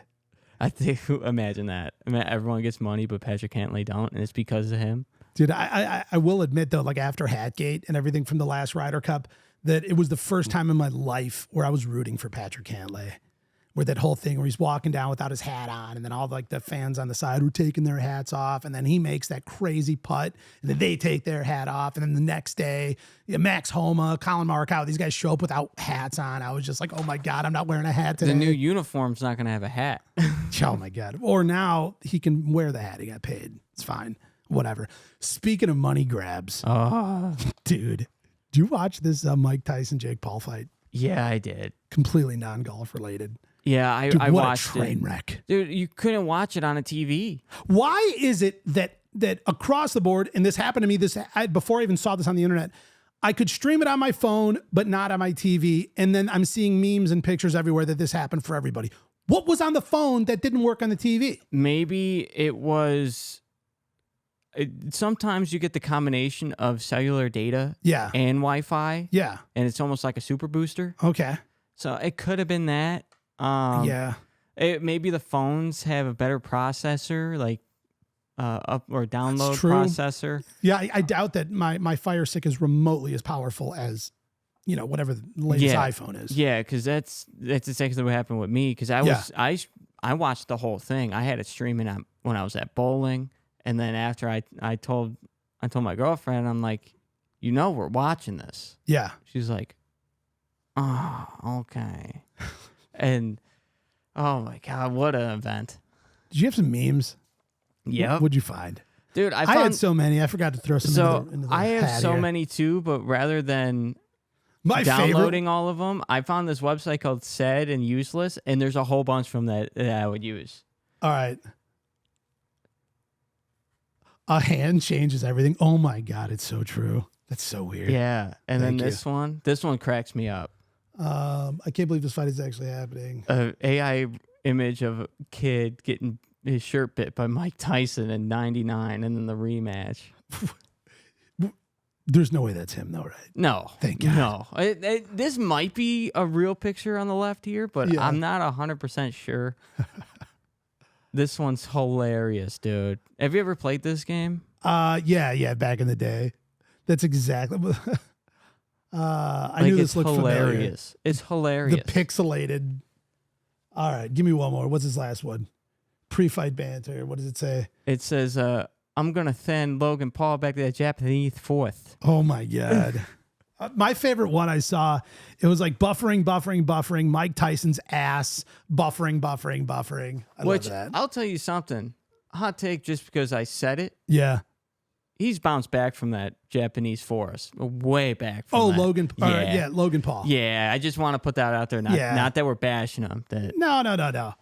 I think, imagine that. I mean, everyone gets money, but Patrick Cantlay don't, and it's because of him. Dude, I will admit, though, like after Hatgate and everything from the last Ryder Cup, that it was the first time in my life where I was rooting for Patrick Cantlay. Where that whole thing where he's walking down without his hat on, and then all like the fans on the side were taking their hats off, and then he makes that crazy putt, and then they take their hat off, and then the next day, Max Homa, Colin Morikawa, these guys show up without hats on. I was just like, oh my God, I'm not wearing a hat today. The new uniform's not going to have a hat. Oh my God. Or now he can wear the hat. He got paid. It's fine. Whatever. Speaking of money grabs, dude, did you watch this Mike Tyson, Jake Paul fight? Yeah, I did. Completely non-golf related. Yeah, Dude, I what watched a train wreck. Dude, you couldn't watch it on a TV. Why is it that across the board, and this happened to me before I even saw this on the internet, I could stream it on my phone, but not on my TV, and then I'm seeing memes and pictures everywhere that this happened for everybody. What was on the phone that didn't work on the TV? Maybe it was... sometimes you get the combination of cellular data and Wi-Fi. Yeah. And it's almost like a super booster. Okay. So it could have been that. Maybe the phones have a better processor, like up or download processor. Yeah, I doubt that my Fire Stick is remotely as powerful as, whatever the latest iPhone is. Yeah, because that's exactly what happened with me. Because I watched the whole thing. I had it streaming when I was at bowling, and then after I told my girlfriend, I'm like, we're watching this. Yeah. She's like, oh, okay. And oh my God, what an event! Did you have some memes? Yeah. What'd you find? Dude, I had so many. I forgot to throw some into the I have hat so here. many too, but rather than My downloading all of them. I found this website called Sad and Useless, and there's a whole bunch from that I would use. All right. A hand changes everything. Oh my God, it's so true. That's so weird. Yeah, and Thank then this one cracks me up. I can't believe this fight is actually happening. AI image of a kid getting his shirt bit by Mike Tyson in '99, and then the rematch. There's no way that's him, though, right? No, Thank God. No. This might be a real picture on the left here, but Yeah. I'm not 100% sure. This one's hilarious, dude. Have you ever played this game? Yeah, back in the day. That's exactly. I Like, knew it's this looked hilarious. It's familiar. hilarious. The pixelated. All right, give me one more. What's his last one? Pre-fight banter. What does it say? It says, I'm going to send Logan Paul back to that Japanese fourth. Oh my God. My favorite one I saw, it was like buffering, Mike Tyson's ass, buffering. I love that. I'll tell you something. Hot take just because I said it. Yeah. He's bounced back from that Japanese forest. Way back from that. Logan. Yeah, Logan Paul. Yeah, I just want to put that out there. Not that we're bashing him. No.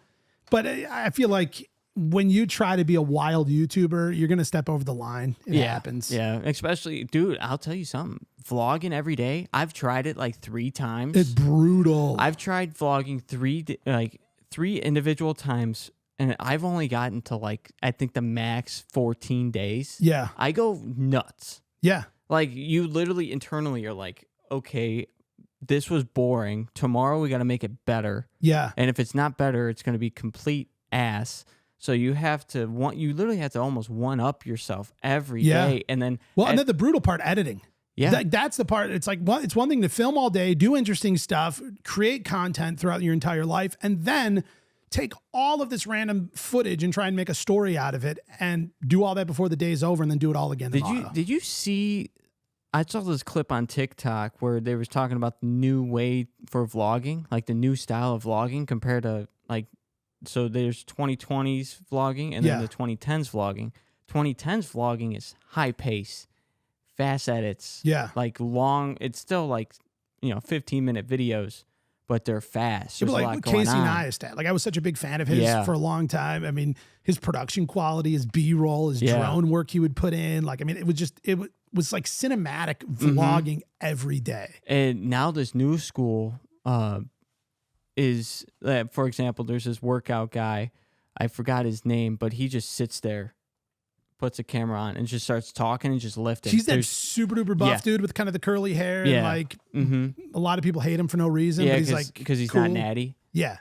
But I feel like when you try to be a wild YouTuber, you're going to step over the line. It happens. Yeah, especially, dude, I'll tell you something. Vlogging every day, I've tried it like 3 times. It's brutal. I've tried vlogging three individual times, and I've only gotten to like, I think the max 14 days. Yeah. I go nuts. Yeah. Like, you literally internally are like, okay, this was boring. Tomorrow we got to make it better. Yeah. And if it's not better, it's going to be complete ass. So you literally have to almost one up yourself every day. And then, and then the brutal part, editing. Yeah. That's the part. It's like, well, it's one thing to film all day, do interesting stuff, create content throughout your entire life, and then take all of this random footage and try and make a story out of it and do all that before the day's over and then do it all again tomorrow. Did you see, I saw this clip on TikTok where they was talking about the new way for vlogging, like the new style of vlogging compared to like, so there's 2020s vlogging and then the 2010s vlogging. 2010s vlogging is high pace, fast edits. Yeah. Like long, it's still like, 15-minute videos, but they're fast. There's a lot going Casey on. Neistat. Like, I was such a big fan of his for a long time. I mean, his production quality, his B-roll, his drone work he would put in. Like, I mean, it was like cinematic vlogging every day. And now this new school is, for example, there's this workout guy. I forgot his name, but he just sits there, puts a camera on, and just starts talking and just lifting. He's that super duper buff dude with kind of the curly hair. And like, a lot of people hate him for no reason. Yeah, but he's like, because he's cool. not natty. Yeah.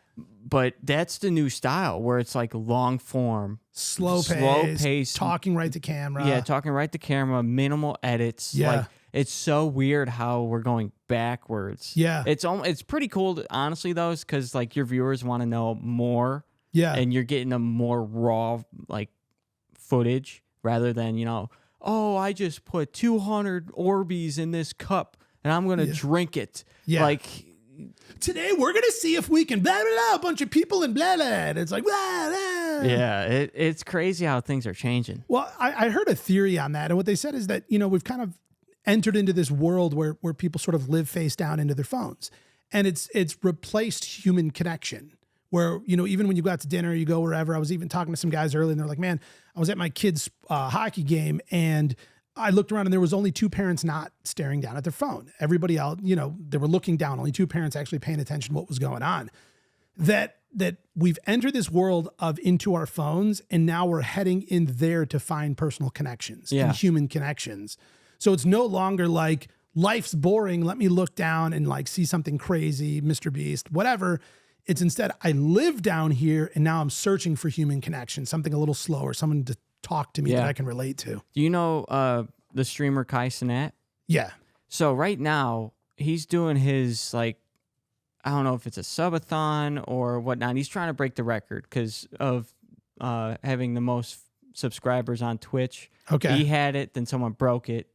But that's the new style where it's like long form, slow pace, talking right to camera. Yeah, talking right to camera, minimal edits. Yeah. Like, it's so weird how we're going backwards. Yeah. It's pretty cool, honestly, though, because like your viewers want to know more. Yeah. And you're getting a more raw like footage rather than, I just put 200 Orbeez in this cup and I'm going to drink it. Yeah. Like, today we're going to see if we can blah, blah, blah, a bunch of people and blah, blah. And it's like, blah, blah. Yeah, it's crazy how things are changing. Well, I heard a theory on that. And what they said is that, we've kind of entered into this world where people sort of live face down into their phones. And it's replaced human connection. Where, even when you go out to dinner, you go wherever. I was even talking to some guys earlier and they're like, man, I was at my kid's hockey game and I looked around and there was only 2 parents not staring down at their phone. Everybody else, they were looking down, only 2 parents actually paying attention to what was going on. That we've entered this world of into our phones and now we're heading in there to find personal connections and human connections. So it's no longer like life's boring. Let me look down and like see something crazy, Mr. Beast, whatever. It's instead, I live down here and now I'm searching for human connection, something a little slower, someone to talk to me that I can relate to. Do you know the streamer Kai Cenat? Yeah. So right now, he's doing his, like, I don't know if it's a subathon or whatnot. He's trying to break the record because of having the most subscribers on Twitch. Okay. He had it, then someone broke it,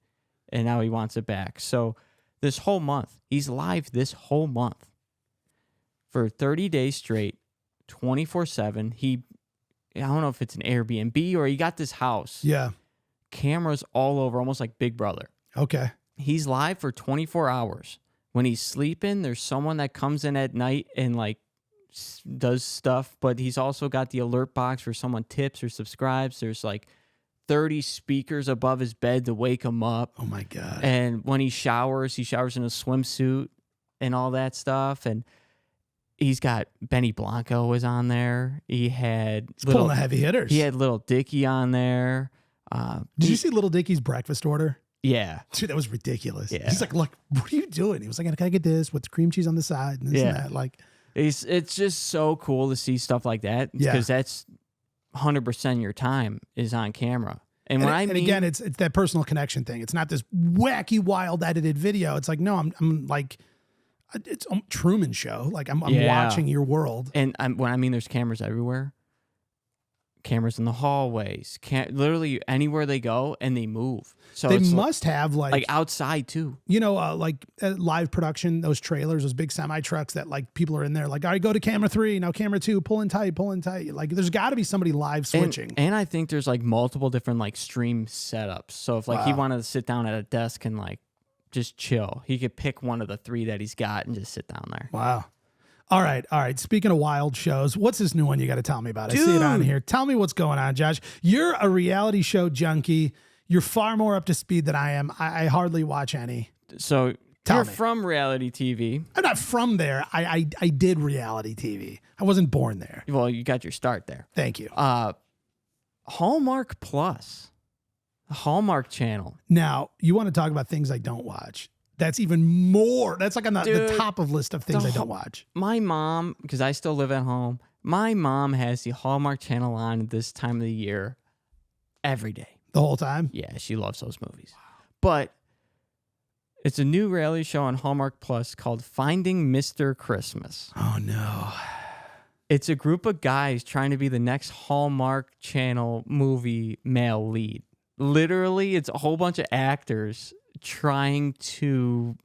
and now he wants it back. So this whole month, he's live this whole month. For 30 days straight, 24/7. I don't know if it's an Airbnb or he got this house. Yeah. Cameras all over, almost like Big Brother. Okay. He's live for 24 hours, when he's sleeping, there's someone that comes in at night and like does stuff, but he's also got the alert box where someone tips or subscribes. There's like 30 speakers above his bed to wake him up. Oh my God. And when he showers in a swimsuit and all that stuff. And he's got Benny Blanco was on there. He had pulling the heavy hitters. He had Little Dicky on there. Did you see Little Dicky's breakfast order? Yeah. Dude, that was ridiculous. Yeah. He's like, look, what are you doing? He was like, can I get this with cream cheese on the side and this and that? Like, it's just so cool to see stuff like that because that's 100% your time is on camera. And again, it's that personal connection thing. It's not this wacky, wild edited video. It's like, no, I'm like, it's a Truman Show. Like I'm watching your world. And when I mean there's cameras everywhere, cameras in the hallways, literally anywhere they go and they move. So they must have like outside too. You know, like live production, those trailers, those big semi trucks that like people are in there. Like, all right, go to camera 3, now camera 2, pulling tight. Like, there's got to be somebody live switching. And I think there's like multiple different like stream setups. So if like he wanted to sit down at a desk and like just chill, he could pick one of the 3 that he's got and just sit down there. Wow. All right. Speaking of wild shows, what's this new one you got to tell me about? I see it on here. Tell me what's going on, Josh. You're a reality show junkie. You're far more up to speed than I am. I hardly watch any. So you're from reality TV. I'm not from there. I did reality TV. I wasn't born there. Well, you got your start there. Thank you. Hallmark Plus, the Hallmark Channel. Now, you want to talk about things I don't watch. That's even more. That's like on the top of list of things I don't watch. My mom, because I still live at home, my mom has the Hallmark Channel on at this time of the year every day. The whole time? Yeah, she loves those movies. But it's a new reality show on Hallmark Plus called Finding Mr. Christmas. Oh, no. It's a group of guys trying to be the next Hallmark Channel movie male lead. Literally, it's a whole bunch of actors trying to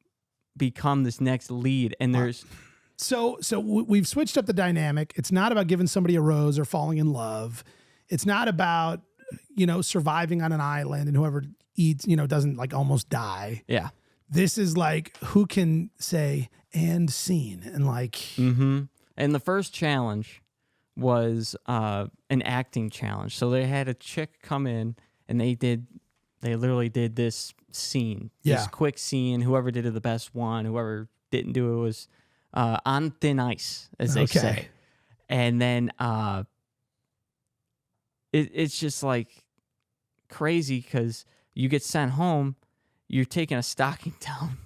become this next lead, and there's so we've switched up the dynamic. It's not about giving somebody a rose or falling in love. It's not about surviving on an island and whoever eats doesn't like almost die. Yeah, this is like who can say and scene and like. And the first challenge was an acting challenge. So they had a chick come in and they literally did this scene, this quick scene. Whoever did it the best won. Whoever didn't do it was on thin ice, as they say. And then it's just like crazy because you get sent home, you're taking a stocking down.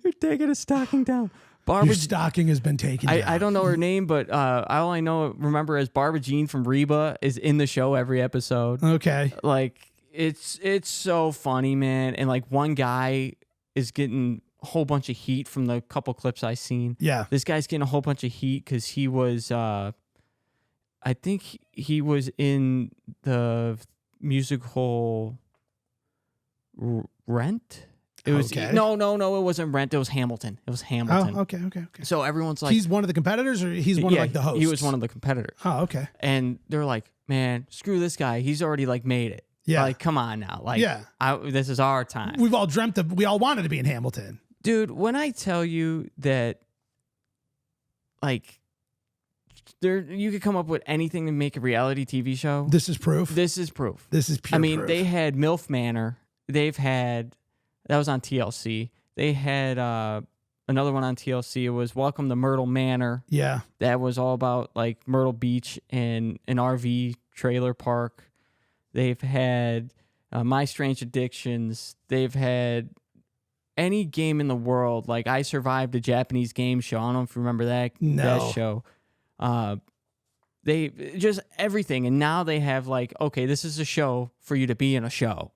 You're taking a stocking down. Your stocking has been taken down. I don't know her name, but I only remember as Barbara Jean from Reba is in the show every episode. Okay. Like, it's so funny, man. And like one guy is getting a whole bunch of heat from the couple clips I seen. Yeah. This guy's getting a whole bunch of heat because he was, I think he was in the musical Rent. It was no, it wasn't Rent. It was Hamilton. It was Hamilton. Oh, okay. So everyone's like, he's one of the competitors, or he's one of like the hosts. He was one of the competitors. Oh, okay. And they're like, man, screw this guy. He's already like made it. Yeah. Like, come on now. Like, this is our time. We've all dreamt of. We all wanted to be in Hamilton, dude. When I tell you that, like, you could come up with anything to make a reality TV show. This is proof. This is proof. This is pure. I mean, proof. they had MILF Manor. They've had. That was on TLC. They had another one on TLC. It was Welcome to Myrtle Manor. Yeah. That was all about like Myrtle Beach and an RV trailer park. They've had My Strange Addictions. They've had any game in the world. Like I Survived a Japanese game show. I don't know if you remember that show. They just everything. And now they have like, okay, this is a show for you to be in a show.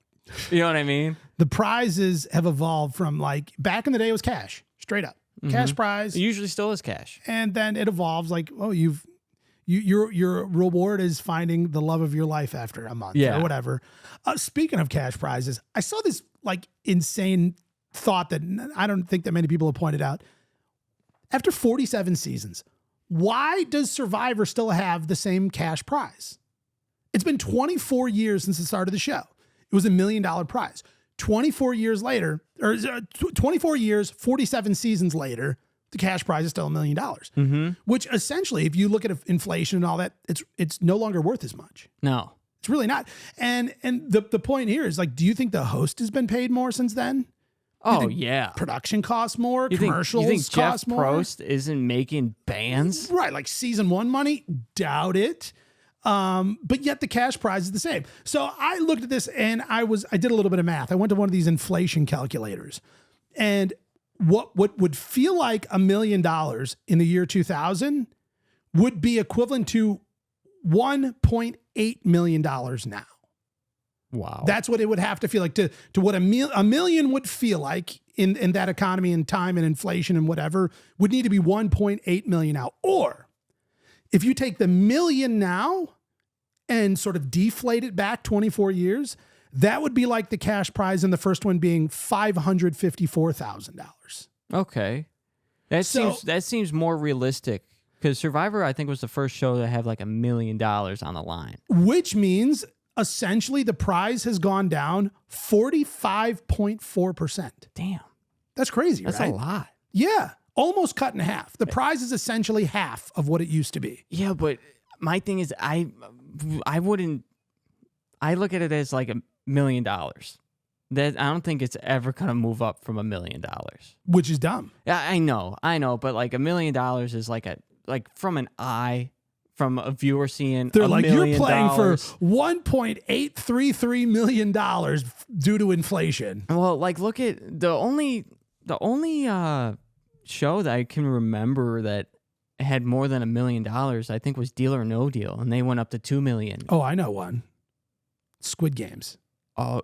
You know what I mean? The prizes have evolved from like back in the day it was cash, straight up. Cash prize. It usually still is cash. And then it evolves like, oh, your reward is finding the love of your life after a month or whatever. Speaking of cash prizes, I saw this like insane thought that I don't think that many people have pointed out. After 47 seasons, why does Survivor still have the same cash prize? It's been 24 years since the start of the show. It was $1 million prize. 24 years later, or 24 years, 47 seasons later, the cash prize is still $1 million, which essentially, if you look at inflation and all that, it's no longer worth as much. No. It's really not. And the point here is like, do you think the host has been paid more since then? Oh, yeah. Production costs more, commercials you think cost Jeff more. Prost isn't making bands? Right, like season 1 money? Doubt it. But yet the cash prize is the same. So I looked at this and I did a little bit of math. I went to one of these inflation calculators, and what would feel like $1 million in the year 2000 would be equivalent to $1.8 million now. Wow. That's what it would have to feel like to what a million would feel like in that economy and time and inflation and whatever would need to be 1.8 million now. Or if you take the million now and sort of deflate it back 24 years, that would be like the cash prize in the first one being $554,000. Okay. That seems more realistic, because Survivor, I think, was the first show that had like $1 million on the line. Which means essentially the prize has gone down 45.4%. Damn. That's crazy, That's right? a lot. Yeah. Almost cut in half. The prize is essentially half of what it used to be. Yeah, but my thing is I look at it as like $1 million. That I don't think it's ever gonna move up from $1 million. Which is dumb. Yeah, I know, but like $1 million is like from a viewer seeing. They're $1 like, you're million. playing for $1.833 million due to inflation. Well, like look at the only show that I can remember that had more than $1 million, I think, was Deal or No Deal, and they went up to $2 million. Oh, I know one. Squid Games. Oh,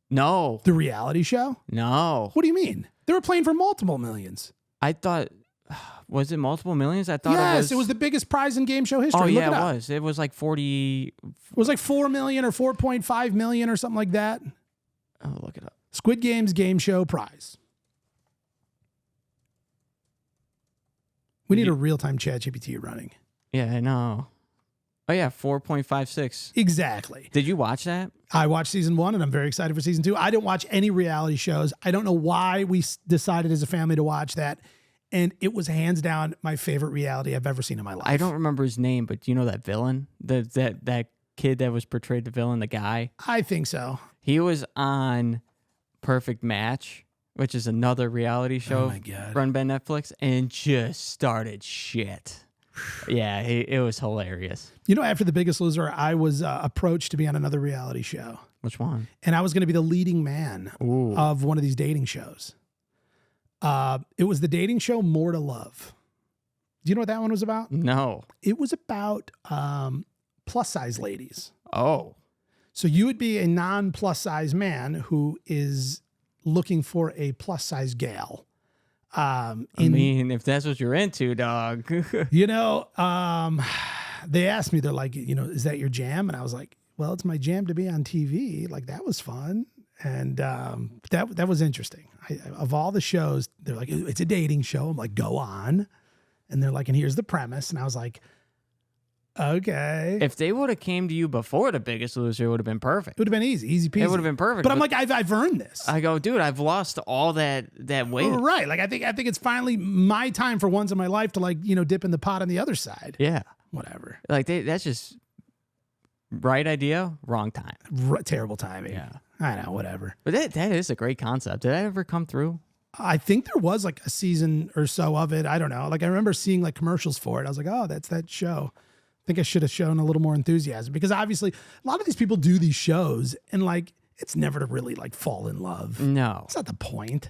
no. The reality show? No. What do you mean? They were playing for multiple millions. I thought, was it multiple millions? I thought it was the biggest prize in game show history. Oh, yeah, Look it was. It was like 40. It was like 4 million or 4.5 million or something like that. Oh, look it up. Squid Games game show prize. We need a real-time chat GPT running. Yeah, I know. Oh, yeah, 4.56. Exactly. Did you watch that? I watched season 1, and I'm very excited for season 2. I didn't watch any reality shows. I don't know why we decided as a family to watch that, and it was hands down my favorite reality I've ever seen in my life. I don't remember his name, but do you know that villain? That kid that was portrayed the villain, the guy? I think so. He was on Perfect Match, which is another reality show Oh my God. run by Netflix, and just started shit. Yeah, it was hilarious. You know, after The Biggest Loser, I was approached to be on another reality show. Which one? And I was going to be the leading man of one of these dating shows. It was the dating show More to Love. Do you know what that one was about? No. It was about plus size ladies. Oh. So you would be a non-plus size man who is looking for a plus size gal. I mean, if that's what you're into, dog. You know, they asked me, they're like, you know, is that your jam? And I was like, well, it's my jam to be on TV. Like, that was fun. And that was interesting. Of all the shows, they're like, it's a dating show. I'm like, go on. And they're like, and here's the premise. And I was like, okay. If they would have came to you before The Biggest Loser, it would have been perfect. It would have been easy peasy. It would have been perfect. But I'm like, I've earned this. I go, dude, I've lost all that weight. Right. Like, I think it's finally my time for once in my life to, like, you know, dip in the pot on the other side. Yeah. Whatever. Like, that's just right idea, wrong time. Terrible timing. Yeah. I know, whatever. But that is a great concept. Did that ever come through? I think there was like a season or so of it. I don't know. Like, I remember seeing like commercials for it. I was like, oh, that's that show. I think I should have shown a little more enthusiasm, because obviously a lot of these people do these shows and like, it's never to really like fall in love. No. It's not the point.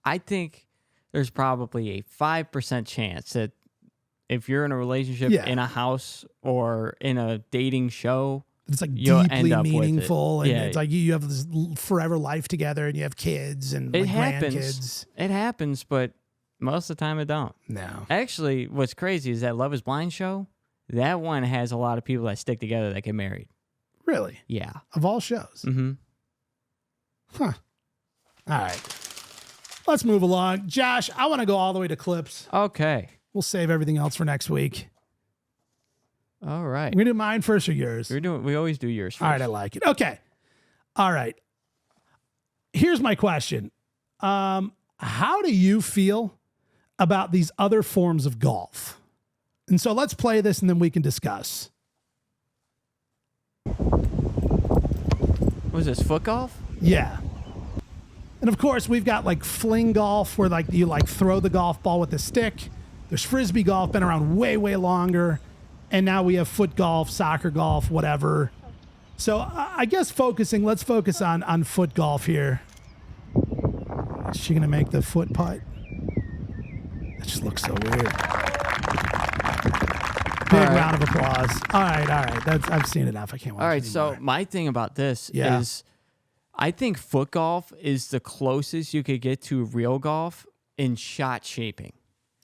I think there's probably a 5% chance that if you're in a relationship, in a house, or in a dating show, it's like you'll deeply end up meaningful. with it. And Yeah. it's like you have this forever life together and you have kids and It like happens. grandkids. It happens, but most of the time it don't. No. Actually, what's crazy is that Love is Blind show, that one has a lot of people that stick together that get married. Really? Yeah. Of all shows. Mm-hmm. Huh. All right. Let's move along. Josh, I want to go all the way to clips. Okay. We'll save everything else for next week. All right. We do mine first or yours? We always do yours first. All right, I like it. Okay. All right. here's my question. How do you feel about these other forms of golf? And so let's play this and then we can discuss. Was this foot golf? Yeah. And of course, we've got like fling golf where like you like throw the golf ball with a stick. There's frisbee golf, been around way, way longer. And now we have foot golf, soccer golf, whatever. So I guess let's focus on foot golf here. Is she going to make the foot putt? That just looks so weird. Big round of applause. All right. I've seen enough. I can't watch All right, anymore. so my thing about this is I think foot golf is the closest you could get to real golf in shot shaping.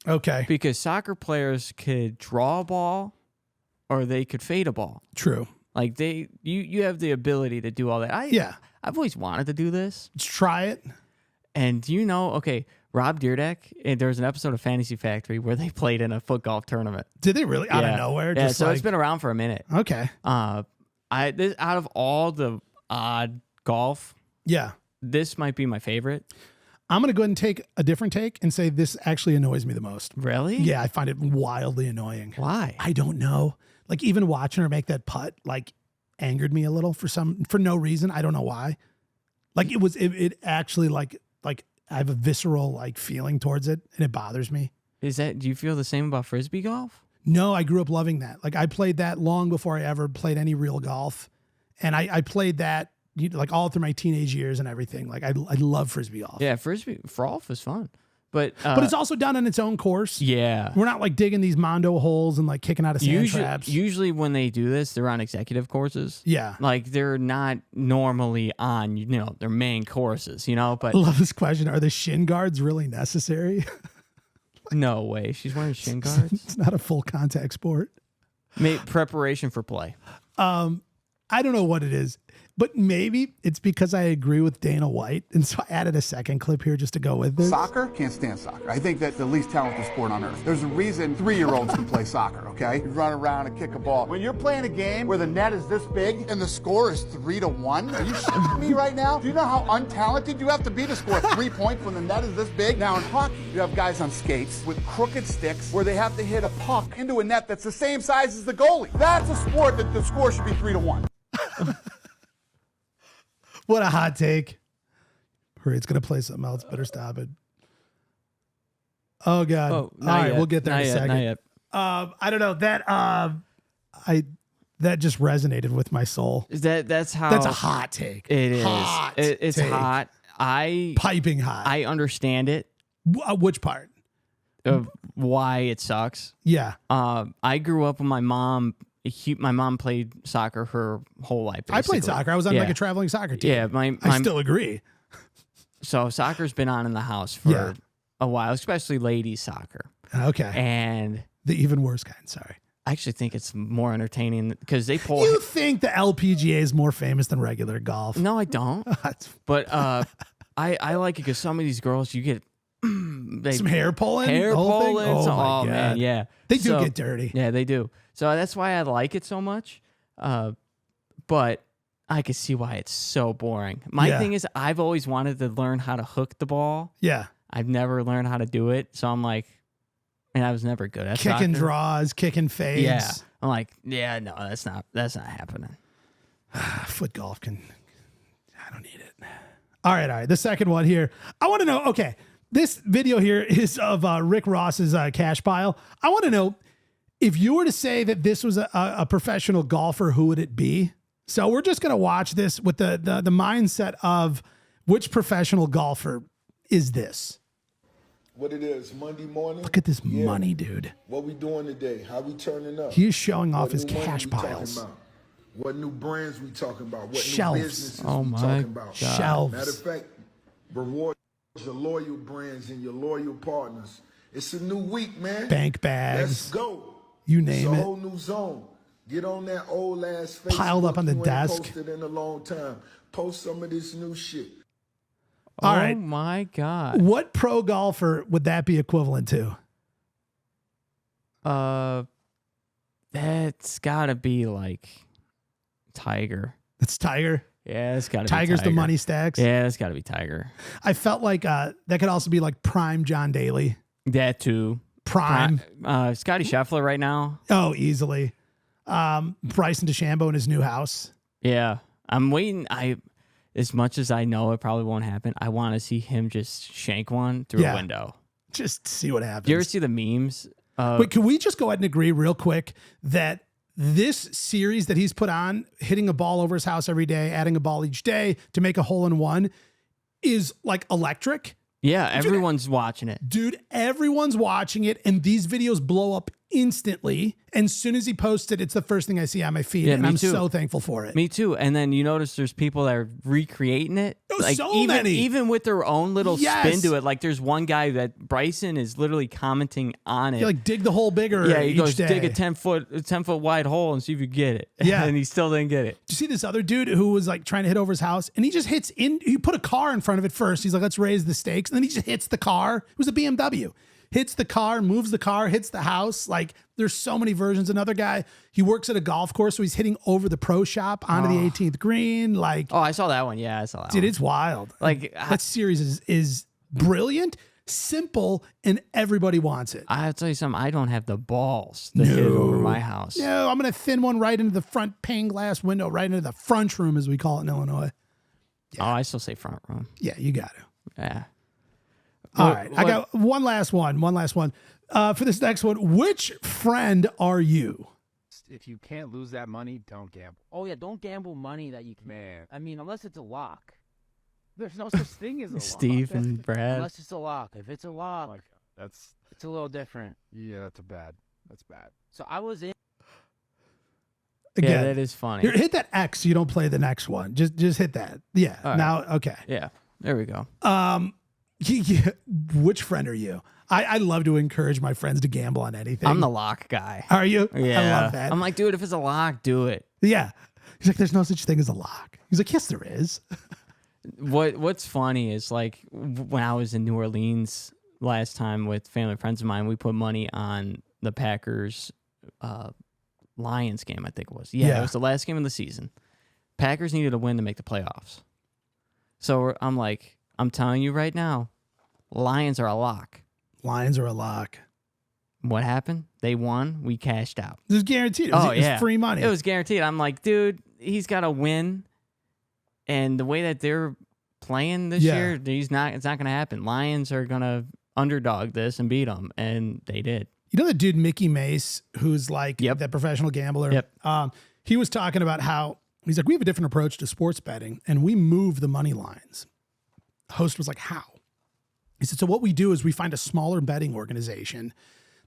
Okay. Because soccer players could draw a ball or they could fade a ball. True. Like you have the ability to do all that. I've always wanted to do this. Let's try it. And Rob Dyrdek, there was an episode of Fantasy Factory where they played in a foot golf tournament. Did they really? Out of nowhere? Yeah, Just so like, it's been around for a minute. okay. Out of all the odd golf, this might be my favorite. I'm going to go ahead and take a different take and say this actually annoys me the most. Really? Yeah, I find it wildly annoying. Why? I don't know. Like even watching her make that putt like angered me a little for no reason. I don't know why. Like it actually like I have a visceral like feeling towards it and it bothers me. Do you feel the same about frisbee golf? No, I grew up loving that. Like I played that long before I ever played any real golf. And I played that like all through my teenage years and everything. Like I love frisbee golf. Yeah, frisbee golf is fun. But it's also done on its own course. Yeah. We're not like digging these Mondo holes and like kicking out of sand traps. Usually when they do this, they're on executive courses. Yeah. Like they're not normally on, their main courses, but I love this question. Are the shin guards really necessary? no way. She's wearing shin guards. It's not a full contact sport. Preparation for play. I don't know what it is, but maybe it's because I agree with Dana White. And so I added a second clip here just to go with this. Soccer? Can't stand soccer. I think that's the least talented sport on earth. There's a reason 3-year-olds can play soccer, okay? You run around and kick a ball. When you're playing a game where the net is this big and the score is 3-1, are you shitting me right now? Do you know how untalented you have to be to score 3 points when the net is this big? Now in hockey, you have guys on skates with crooked sticks where they have to hit a puck into a net that's the same size as the goalie. That's a sport that the score should be 3-1. What a hot take. Hurry, it's going to play something else. Better stop it. Oh, God. All right, we'll get there in a second. Not yet. I don't know. That just resonated with my soul. That's how... That's a hot take. It is. Hot It's take. hot. Piping hot. I understand it. Which part? Of why it sucks. Yeah. I grew up with my mom. My mom played soccer her whole life. Basically. I played soccer. I was on like a traveling soccer team. Yeah, I still agree. So soccer's been on in the house for a while, especially ladies soccer. Okay. And the even worse kind. Sorry. I actually think it's more entertaining because they pull. You think the LPGA is more famous than regular golf? No, I don't. But I like it because some of these girls you get some hair pulling. Oh, my God. Man, yeah. They do get dirty. Yeah, they do. So that's why I like it so much. But I can see why it's so boring. My thing is I've always wanted to learn how to hook the ball. Yeah. I've never learned how to do it. So I'm like, and I was never good at kicking soccer. Draws, kicking fades. Yeah. I'm like, yeah, no, that's not happening. Foot golf I don't need it. All right. The second one here. I want to know, okay, this video here is of Rick Ross's cash pile. I want to know, if you were to say that this was a professional golfer, who would it be? So we're just going to watch this with the mindset of which professional golfer is this? What it is, Monday morning. Look at this money, dude. What we doing today? How we turning up? He's showing off what his cash piles. What new brands we talking about? What Shelves. new businesses we talking about? Shelves. Matter of fact, reward your loyal brands and your loyal partners. It's a new week, man. Bank bags. Let's go. You name it's it. a whole new zone. Get on that old ass Facebook. Piled up on the desk. Posted in a long time. Post some of this new shit. All right. Oh my God. What pro golfer would that be equivalent to? That's gotta be like Tiger. It's Tiger. Yeah, it's got to be Tiger's Tiger. the money stacks. Yeah, it's got to be Tiger. I felt like that could also be like prime John Daly. That too. Prime. Scotty Scheffler right now. Oh, easily. Bryson DeChambeau in his new house. Yeah, I'm waiting. As much as I know it probably won't happen, I want to see him just shank one through a window. Just see what happens. Do you ever see the memes? Wait, can we just go ahead and agree real quick that this series that he's put on, hitting a ball over his house every day, adding a ball each day to make a hole in one, is like electric? Yeah, everyone's watching it. Dude, everyone's watching it, and these videos blow up instantly. And as soon as he posts it, it's the first thing I see on my feed, and I'm so thankful for it. Me too. And then you notice there's people that are recreating it. Oh, like so many. Even with their own little spin to it. Like there's one guy that Bryson is literally commenting on it. You like dig the hole bigger. Yeah, he goes day. dig a 10 foot wide hole and see if you get it. Yeah. And he still didn't get it. Did you see this other dude who was like trying to hit over his house, and he just hits in? He put a car in front of it first. He's like, let's raise the stakes, and then he just hits the car. It was a BMW. Hits the car, moves the car, hits the house. Like, there's so many versions. Another guy, he works at a golf course, so he's hitting over the pro shop onto the 18th green. Like, Oh, I saw that one. Yeah, I saw that dude, one. it's wild. Like, that series is brilliant, simple, and everybody wants it. I'll tell you something. I don't have the balls to hit it over my house. No, I'm going to thin one right into the front pane glass window, right into the front room, as we call it in Illinois. Oh, I still say front room. Yeah, you got to. Yeah. All right. I got one last one. For this next one, which friend are you? If you can't lose that money, don't gamble. Oh yeah, don't gamble money that you can. Man. I mean, unless it's a lock. There's no such thing as a Steve lock. and Brad. Unless it's a lock. If it's a lock, Oh my God. That's it's a little different. that's bad. That's bad. So I was in. Again, Yeah, that is funny. here, hit that X so you don't play the next one. Just hit that. Yeah. All right. Now, okay. Yeah, there we go. Yeah, which friend are you? I love to encourage my friends to gamble on anything. I'm the lock guy. Are you? Yeah. I love that. I'm like, dude, if it's a lock, do it. Yeah. He's like, there's no such thing as a lock. He's like, yes, there is. What's funny is like when I was in New Orleans last time with family and friends of mine, we put money on the Packers Lions game, I think it was. Yeah, it was the last game of the season. Packers needed a win to make the playoffs. So I'm like, I'm telling you right now, Lions are a lock. Lions are a lock. What happened? They won. We cashed out. This is guaranteed. It was free money. It was guaranteed. I'm like, dude, he's got to win. And the way that they're playing this year, it's not going to happen. Lions are going to underdog this and beat them. And they did. You know the dude, Mickey Mace, who's like that professional gambler? Yep. He was talking about how, he's like, we have a different approach to sports betting, and we move the money lines. Host was like, how? He said, so what we do is we find a smaller betting organization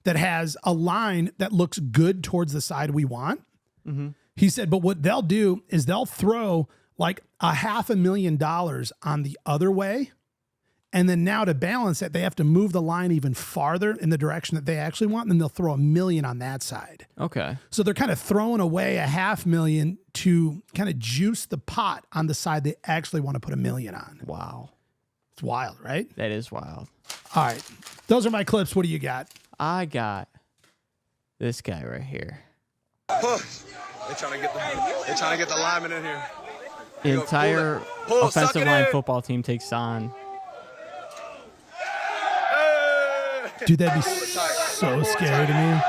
that has a line that looks good towards the side we want. Mm-hmm. He said, but what they'll do is they'll throw like $500,000 on the other way. And then now to balance it, they have to move the line even farther in the direction that they actually want. And then they'll throw $1 million on that side. Okay. So they're kind of throwing away $500,000 to kind of juice the pot on the side they actually want to put $1 million on. Wow. It's wild, right? That is wild. All right. Those are my clips. What do you got? I got this guy right here. They're trying to get the lineman in here. The entire offensive line football team takes on. Dude, that'd be so scary to me.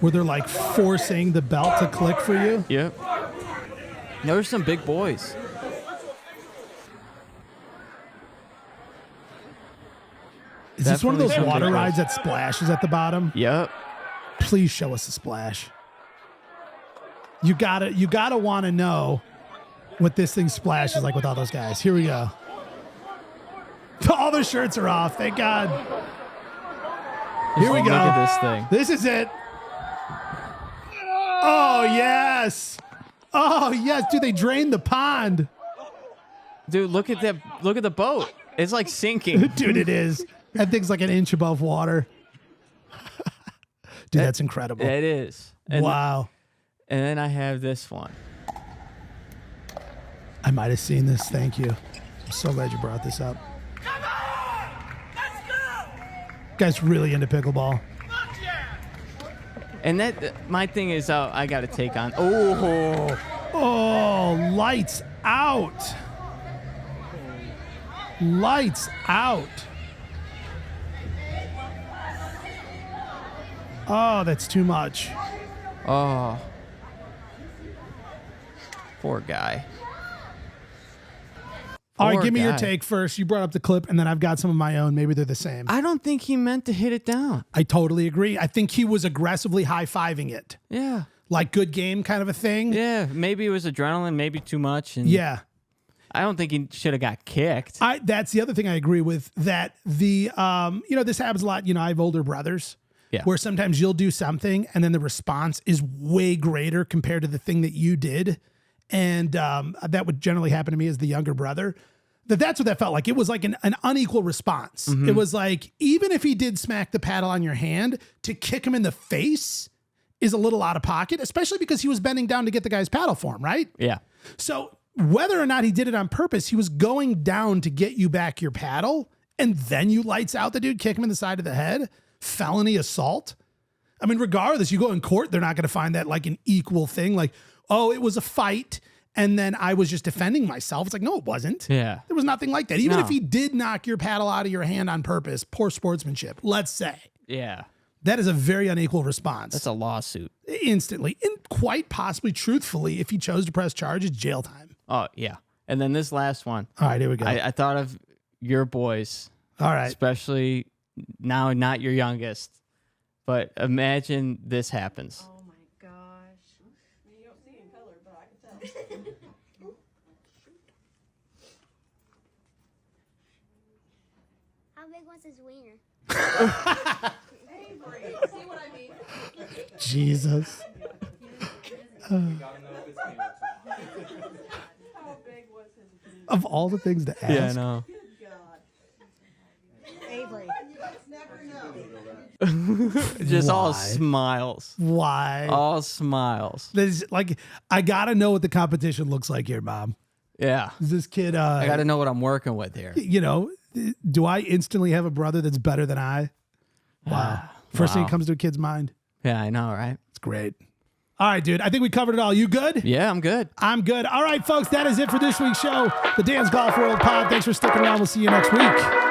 Where they're like forcing the belt to click for you. Yep. There's some big boys. Is this one of those Definitely water some big rides that splashes at the bottom? Yep. Please show us the splash. You gotta want to know what this thing splashes like with all those guys. Here we go. All their shirts are off. Thank God. Here we go. Look at this thing. This is it. Oh, yes. Oh, yes. Dude, they drained the pond. Dude, look at that. Look at the boat. It's like sinking. Dude, it is. That thing's like an inch above water. Dude, that's incredible. It is. And wow. And then I have this one. I might have seen this. Thank you. I'm so glad you brought this up. Come on! Let's go! Guy's really into pickleball. And that my thing is, I got to take on. Oh, Oh, lights out. Lights out. Oh, that's too much. Oh. Poor guy. All right, Poor give me your guy. take first. You brought up the clip, and then I've got some of my own. Maybe they're the same. I don't think he meant to hit it down. I totally agree. I think he was aggressively high-fiving it. Yeah. Like good game kind of a thing. Yeah. Maybe it was adrenaline, maybe too much. And Yeah. I don't think he should have got kicked. That's the other thing I agree with, that the, this happens a lot. I have older brothers. Yeah. Where sometimes you'll do something and then the response is way greater compared to the thing that you did. And that would generally happen to me as the younger brother. That's what that felt like. It was like an unequal response. It was like, even if he did smack the paddle on your hand, to kick him in the face is a little out of pocket, especially because he was bending down to get the guy's paddle for him, right? Yeah. So whether or not he did it on purpose, he was going down to get you back your paddle, and then you lights out the dude, kick him in the side of the head. Felony assault. I mean, regardless, you go in court, they're not going to find that like an equal thing. Like, oh, it was a fight, and then I was just defending myself. It's like, no, it wasn't. Yeah. There was nothing like that. Even No. if he did knock your paddle out of your hand on purpose, poor sportsmanship, let's say. Yeah. That is a very unequal response. That's a lawsuit. Instantly. And quite possibly, truthfully, if he chose to press charges, jail time. Oh, yeah. And then this last one. All right, here we go. I thought of your boys. All right. Especially now, not your youngest. But imagine this happens. Oh my gosh. You don't see in color, but I can tell. How big was his wiener? Avery, see what I mean? Jesus. How big was his wiener? Of all the things to ask. Yeah, I know. Avery. Just all Why? smiles. Why? All smiles. There's like, I gotta know what the competition looks like here, Mom. Yeah. Is this kid? I got to know what I'm working with here. Do I instantly have a brother that's better than I? Wow. First thing that comes to a kid's mind. Yeah, I know, right? It's great. All right, dude. I think we covered it all. You good? Yeah, I'm good. I'm good. All right, folks. That is it for this week's show, the Dan's Golf World Pod. Thanks for sticking around. We'll see you next week.